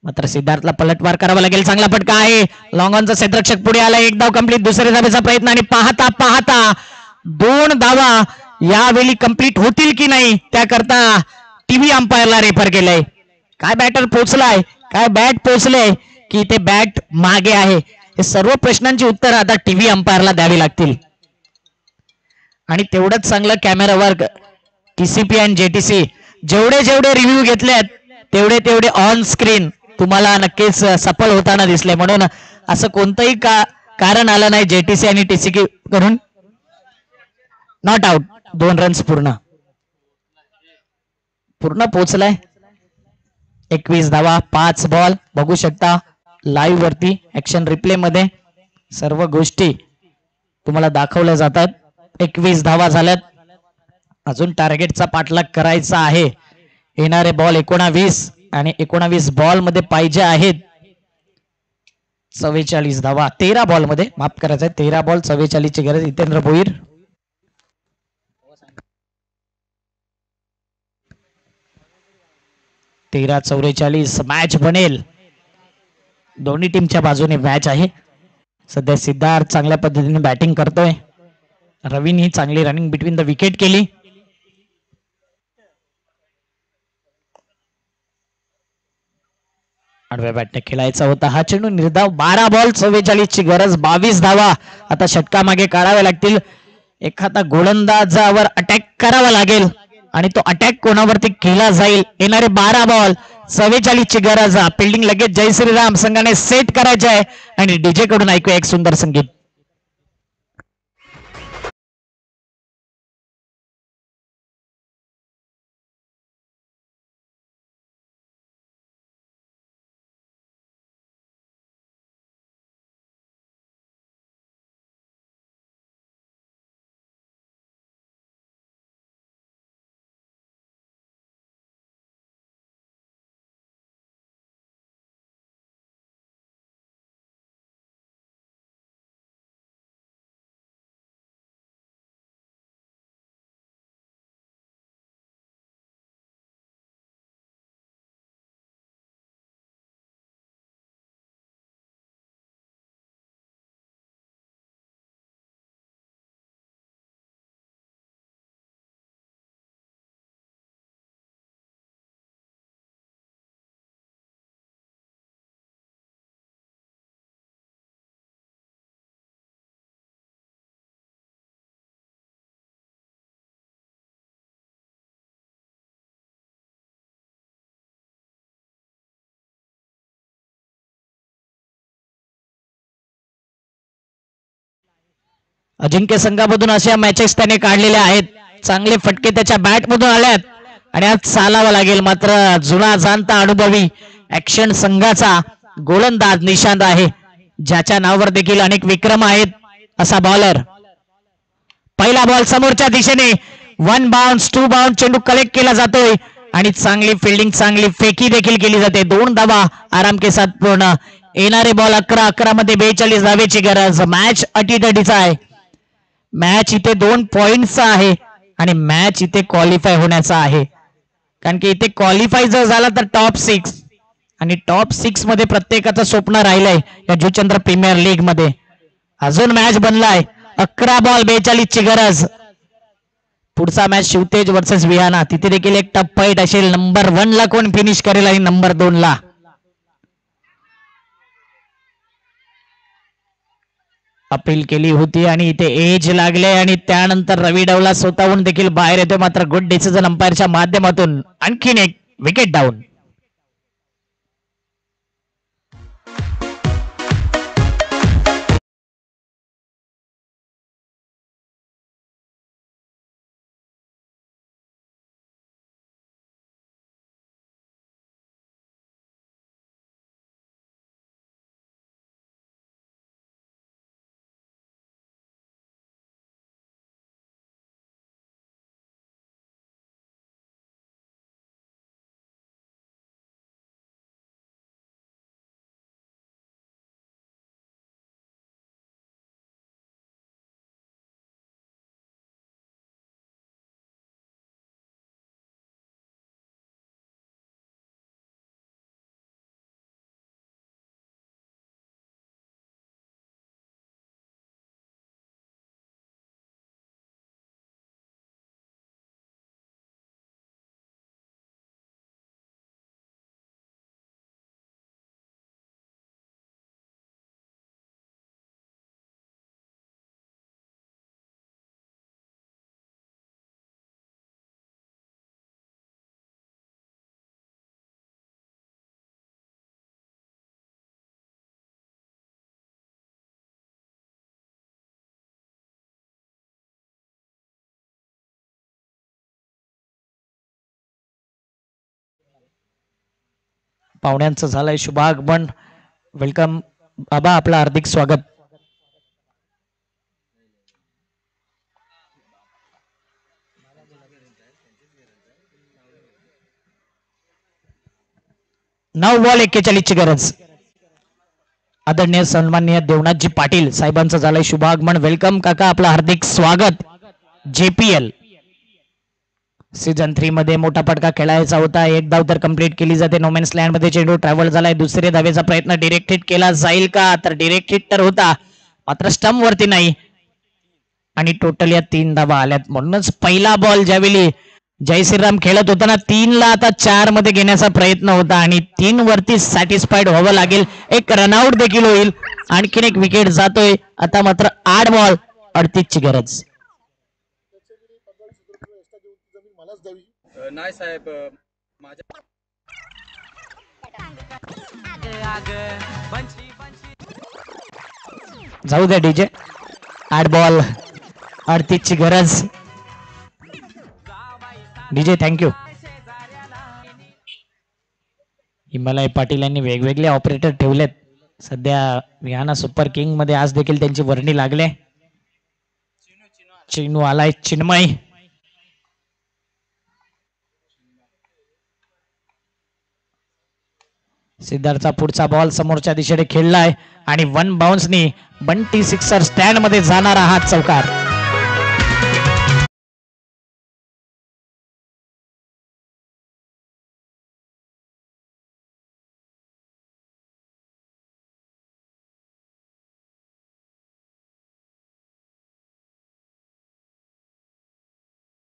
मात्र सिद्धार्थला पलटवार करावा लागेल. चांगला फटका आहे. लॉंग ऑनचा क्षेत्ररक्षक पुढे आला. 1 धाव कंप्लीट. दुसऱ्या धावेचा प्रयत्न आणि पाहता पाहता 2 धावा यावेळी कंप्लीट होतील की नाही त्याकरता टीव्ही अंपायरला रेफर केलंय. काय बॅटर पोहोचलाय, काय बॅट पोहोचले की ते बॅट मागे आहे. हे सर्व प्रश्नांची उत्तर आता टीव्ही अंपायरला द्यावी लागतील. आणि तेवढंच चांगलं कॅमेरावर TCP आणि JTC जेवढे जेवढे रिव्ह्यू घेतलेत तेवढे तेवढे ऑन स्क्रीन तुम्हाला नक्कीच सफल होताना दिसले. म्हणून असं कोणतंही कारण आलं नाही JTC आणि TCP करून. Not out. 2 रन्स पूर्ण. पूर्ण पोहोचलाय. 21 धावा 5 बॉल. बघू शकता लाईव्ह वरती ऍक्शन रिप्ले मध्ये सर्व गोष्टी तुम्हाला दाखवल्या जातात. 21 धावा झाल्यात. अजून टार्गेटचा पाठलाग करायचा आहे. येणारे बॉल 19 आणि 19 बॉल मध्ये पाहिजे आहेत 44 धावा. 13 बॉल मध्ये माफ करायचं आहे. 13 बॉल 44 ची गरज. हितेंद्र भोईर. 13-44 मॅच बनेल. दोन्ही टीमच्या बाजूने मॅच आहे. सध्या सिद्धार्थ चांगल्या पद्धतीने बॅटिंग करतोय. रवीने चांगली रनिंग बिटवीन द विकेट केली. आडव्या बॅटने खेळायचा होता हा चेंडू. निर्धाव. 12 बॉल 44 ची गरज. 22 धावा आता षटका मागे काढाव्या लागतील. एखादा गोलंदाजावर अटॅक करावा लागेल आणि तो अटॅक कोणावरती केला जाईल. येणारे 12 बॉल 44 ची गरज. फिल्डिंग लगेच जय श्रीराम संघाने सेट करायचे आहे आणि डीजे कडून ऐकूया एक सुंदर संगीत. अजिंक्य संघामधून अशा मॅचेस त्याने काढलेल्या आहेत. चांगले फटके त्याच्या बॅट मधून आल्यात आणि आज चालावा लागेल. मात्र जुना जाणता अनुभवी ऍक्शन संघाचा गोलंदाज निशांत आहे, ज्याच्या नावावर देखील अनेक विक्रम आहेत असा बॉलर. पहिला बॉल समोरच्या दिशेने 1 बाउन्स 2 बाउन्स चेंडू कलेक्ट केला जातोय आणि चांगली फिल्डिंग चांगली फेकी देखील केली जाते. 2 धावा आराम के साथ पूर्ण. येणारे बॉल 11 मध्ये 42 धावेची गरज. मॅच अटीतटीचा आहे. मॅच इथे 2 पॉइंटचा आहे आणि मॅच इथे क्वालिफाय होण्याचा आहे. कारण की इथे क्वालिफाय जर झाला तर टॉप 6 आणि टॉप 6 मध्ये प्रत्येकाचं स्वप्न राहिलंय या जुचंद्र प्रीमियर लीग मध्ये. अजून मॅच बनलाय. 11 बॉल 42 ची गरज. पुढचा मॅच शिवतेज वर्सेस विहाना. तिथे देखील एक टफ फाईट असेल. नंबर 1 ला कोण फिनिश करेल आणि नंबर 2 ला. अपील केली होती आणि इथे एज लागले आणि त्यानंतर रवी डवला स्वतःहून देखील बाहेर येतोय. मात्र गुड डिसिजन अंपायरच्या माध्यमातून आणखीन एक विकेट डाऊन. पाहुण्यांचं झालंय शुभागमन. वेलकम बाबा, आपलं हार्दिक स्वागत. नऊ बॉल 41 ची गरज. आदरणीय सन्माननीय देवनाथजी पाटील साहेबांचं झालंय शुभागमन. वेलकम काका, आपलं हार्दिक स्वागत. JPL सीझन 3 मध्ये मोठा फटका खेळायचा होता. एक धाव तर कंप्लीट केली जाते. नोमॅन्स लँड मध्ये चेंडू ट्रॅव्हल झालाय. दुसरे धावेचा प्रयत्न डिरेक्ट हिट केला जाईल का, तर डिरेक्ट हिट तर होता मात्र स्टंप वरती नाही. आणि टोटल या 3 धावा आल्यात. म्हणूनच पहिला बॉल ज्यावेळी जय श्रीराम खेळत होता ना, 3 ला आता 4 मध्ये घेण्याचा प्रयत्न होता आणि 3 वरती सॅटिस्फाईड व्हावं लागेल. एक रनआउट देखील होईल. आणखीन एक विकेट जातोय. आता मात्र 8 बॉल 38 ची गरज. नाही साहेब, जाऊ द्या डीजे. 8 बॉल 38 ची गरज. DJ thank you. हिमालय पाटील यांनी वेगवेगळे ऑपरेटर ठेवलेत. सध्या विहाना सुपर किंग मध्ये आज देखील त्यांची वर्णी लागले. चिनू आलाय, चिन्मय. सिद्धार्थचा पुढचा बॉल समोरच्या दिशेने खेळलाय आणि 1 बाउन्सनी बंटी सिक्सर स्टँड मध्ये जाणारा हा चौकार.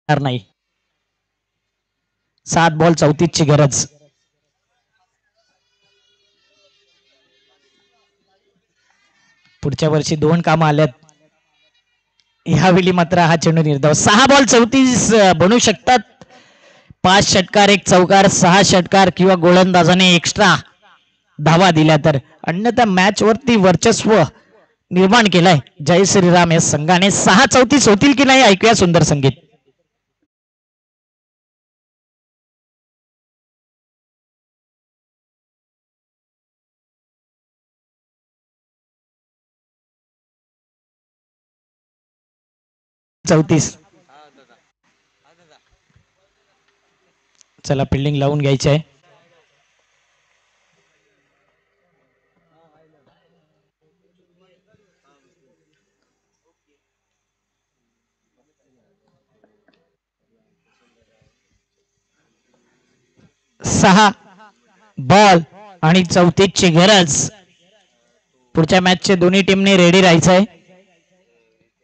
नाही. 7 बॉल 34 ची गरज. पुढच्या वर्षी 2 कामं आल्यात. ह्यावेळी मात्र हा चेंडू निर्धाव. 6 बॉल 34 बनू शकतात. 5 षटकार 1 चौकार, 6 षटकार किंवा गोलंदाजाने एक्स्ट्रा धावा दिल्या तर. अन्यथा मॅच वरती वर्चस्व निर्माण केलाय जय श्रीराम या संघाने. 6-34 होतील की नाही, ऐकूया सुंदर संगीत. चला फिल्डिंग लावून घ्यायची आहे. सहा बॉल आणि 34 ची गरज. पुढच्या मॅचचे दोन्ही टीमने रेडी राहायचंय.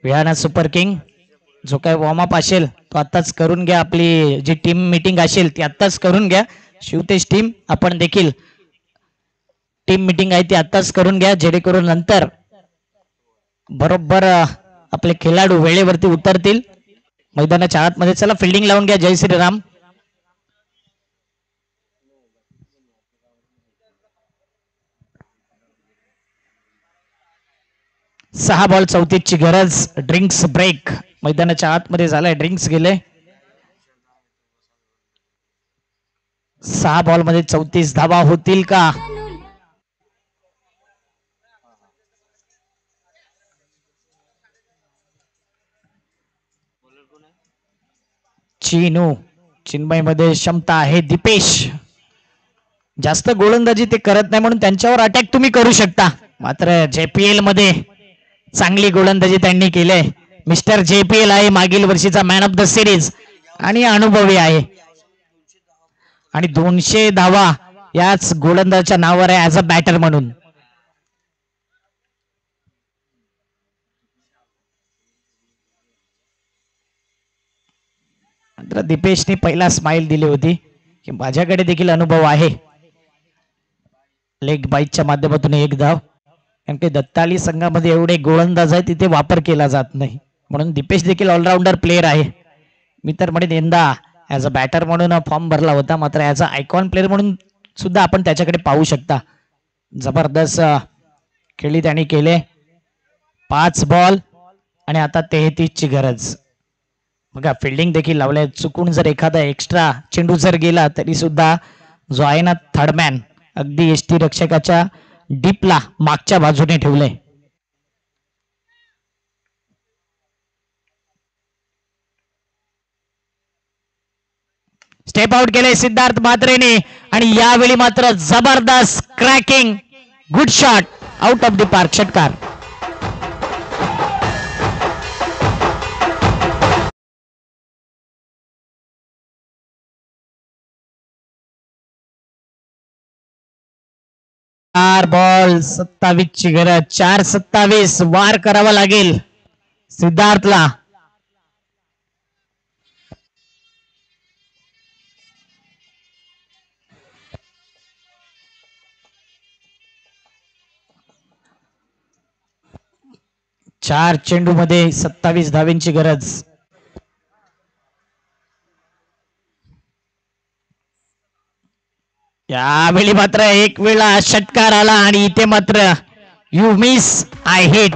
विहाना सुपर किंग जो काय वॉर्म अप असेल तो आत्ताच करून घ्या. आपली जी टीम मीटिंग असेल ती आत्ताच करून घ्या. शिवतेज टीम आपण देखील टीम मीटिंग आहे ती आत्ताच करून घ्या, जेणेकरून नंतर बरोबर आपले खेळाडू वेळेवरती उतरतील मैदानाच्या आतमध्ये. चला फिल्डिंग लावून घ्या जय श्रीराम. 6 बॉल 34 ची गरज. ड्रिंक्स ब्रेक मैदानाच्या आतमध्ये झालाय. ड्रिंक्स गेले. 6 बॉल मध्ये 34 धावा होतील का. चिनू, चिन्मय मध्ये क्षमता आहे. दीपेश जास्त गोलंदाजी ते करत नाही म्हणून त्यांच्यावर अटॅक तुम्ही करू शकता. मात्र JPL मध्ये चांगली गोलंदाजी त्यांनी केली. मिस्टर JPL आहे, मागील वर्षीचा मॅन ऑफ द सिरीज आणि अनुभवी आहे. आणि 200 धावा याच गोलंदाजाच्या नावावर आहे ऍज अ बॅटर म्हणून. मात्र दीपेशने पहिला स्माइल दिली होती की माझ्याकडे देखील अनुभव आहे. लेग बाईटच्या माध्यमातून 1 धाव. कारण की दत्ताली संघामध्ये एवढे गोलंदाज आहे तिथे वापर केला जात नाही, म्हणून दीपेश देखील ऑलराऊंडर प्लेअर आहे. मी तर म्हणेन यंदा ऍज अ बॅटर म्हणून फॉर्म भरला होता, मात्र ऍज अ आयकॉन प्लेअर म्हणून सुद्धा आपण त्याच्याकडे पाहू शकता. जबरदस्त खेळी त्याने केले. 5 बॉल आणि आता 33 ची गरज. बघा फिल्डिंग देखील लावलंय. चुकून जर एखादा एक्स्ट्रा चेंडू जर गेला तरी सुद्धा जो आहे ना थर्डमॅन अगदी यष्टी रक्षकाच्या डीपला मागच्या बाजूने ठेवलंय. स्टेप आउट केले सिद्धार्थ म्हात्रेने आणि यावेळी मात्र जबरदस्त cracking good shot out of the park. षटकार. चार बॉल 27 ची गरज. 4-27 वार करावा लागेल सिद्धार्थला. चार चेंडू मध्ये 27 धावेंची गरज. यावेळी मात्र एक वेळा षटकार आला आणि इथे मात्र यू मिस आय हिट.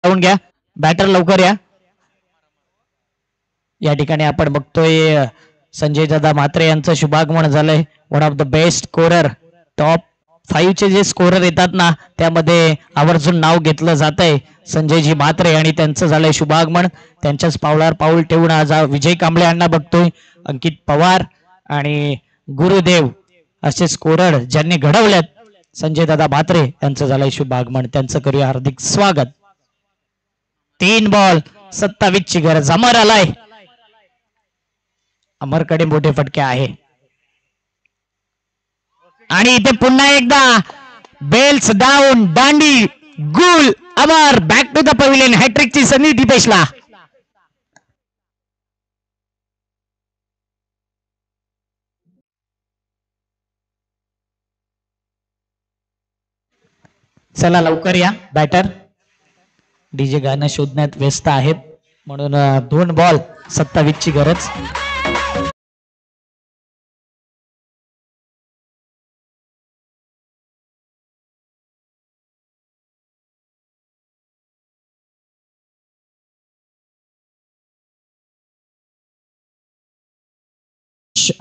लावून घ्या बॅटर लवकर या. या ठिकाणी आपण बघतोय संजय दादा म्हात्रे यांचं शुभागमन झालंय. One of the best scorer. Top 5 चे जे स्कोरर येतात ना त्यामध्ये आवर्जून नाव घेतलं जात आहे संजयजी म्हात्रे आणि त्यांचं झालंय शुभागमन. त्यांच्याच पावलावर पाऊल ठेवून आज विजय कांबळे यांना बघतोय. अंकित पवार आणि गुरुदेव असे स्कोरर ज्यांनी घडवल्यात संजय दादा म्हात्रे यांचं झालंय शुभागमन. त्यांचं करूया हार्दिक स्वागत. 3 बॉल 27 ची गरज. अमर आलाय. अमरकडे मोठे फटके आहे आणि इथे पुन्हा एकदा बेल्स डाऊन दांडी गुल. Amar back to the pavilion. हॅट्रिकची संधी दीपेशला. चला लवकर या बॅटर. डीजे गाणं शोधण्यात व्यस्त आहेत म्हणून 2 बॉल 27 ची गरज.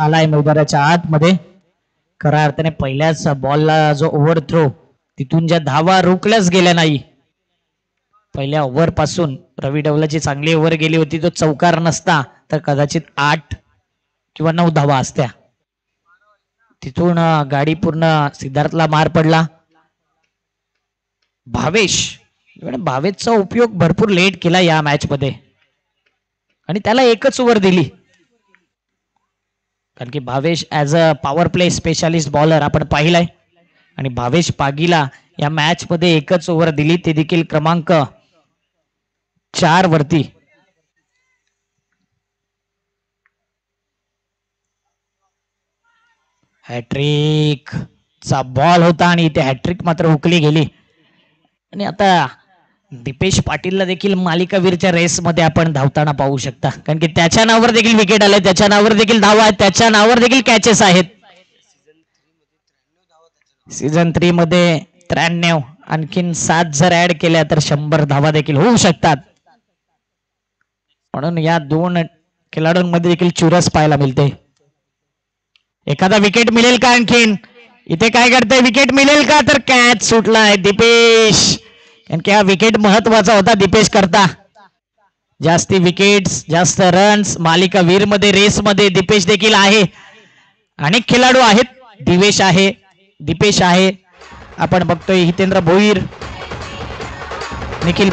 आलाय मैदानाच्या आतमध्ये. खऱ्या अर्थाने पहिल्याच बॉलला जो ओव्हर थ्रो तिथून ज्या धावा रोखल्याच गेल्या नाही. पहिल्या ओव्हर पासून रवी डवलाची चांगली ओव्हर गेली होती. तो चौकार नसता तर कदाचित 8 किंवा 9 धावा असत्या. तिथून गाडी पूर्ण सिद्धार्थला मार पडला. भावेशचा उपयोग भरपूर लेट केला या मॅच मध्ये आणि त्याला एकच ओव्हर दिली. कारण की Bhavesh as a power play specialist bowler आपण पाहिलाय आणि भावेश पागीला या मॅच मध्ये एकच ओव्हर दिली, ते देखील क्रमांक 4 वरती. हॅट्रिक चा बॉल होता आणि इथे हॅट्रिक मात्र हुकली गेली. आणि आता दीपेश पाटीलला देखील मालिकावीरच्या रेस मध्ये आपण धावताना पाहू शकता, कारण की त्याच्या नावावर देखील विकेट आले, त्याच्या नावावर देखील धावा आहेत, त्याच्या नावावर देखील कॅचेस आहेत. सीझन 3 मध्ये 93, आणखीन 7 जर ऍड केल्या तर 100 धावा देखील होऊ शकतात. म्हणून या 2 खेळाडूंमध्ये देखील चुरस पाहायला मिळते. एखादा विकेट मिळेल का? आणखीन इथे काय करते, विकेट मिळेल का? तर कॅच सुटलाय दीपेश. कारण की हा विकेट महत्वाचा होता दीपेश करता. जास्ती विकेट्स, जास्त रन्स, मालिकावीर मध्ये रेस मध्ये दीपेश देखील आहे. अनेक खेळाडू आहेत, दिवेश आहे, दीपेश आहे, आपण बघतोय हितेंद्र भोईर, निखिल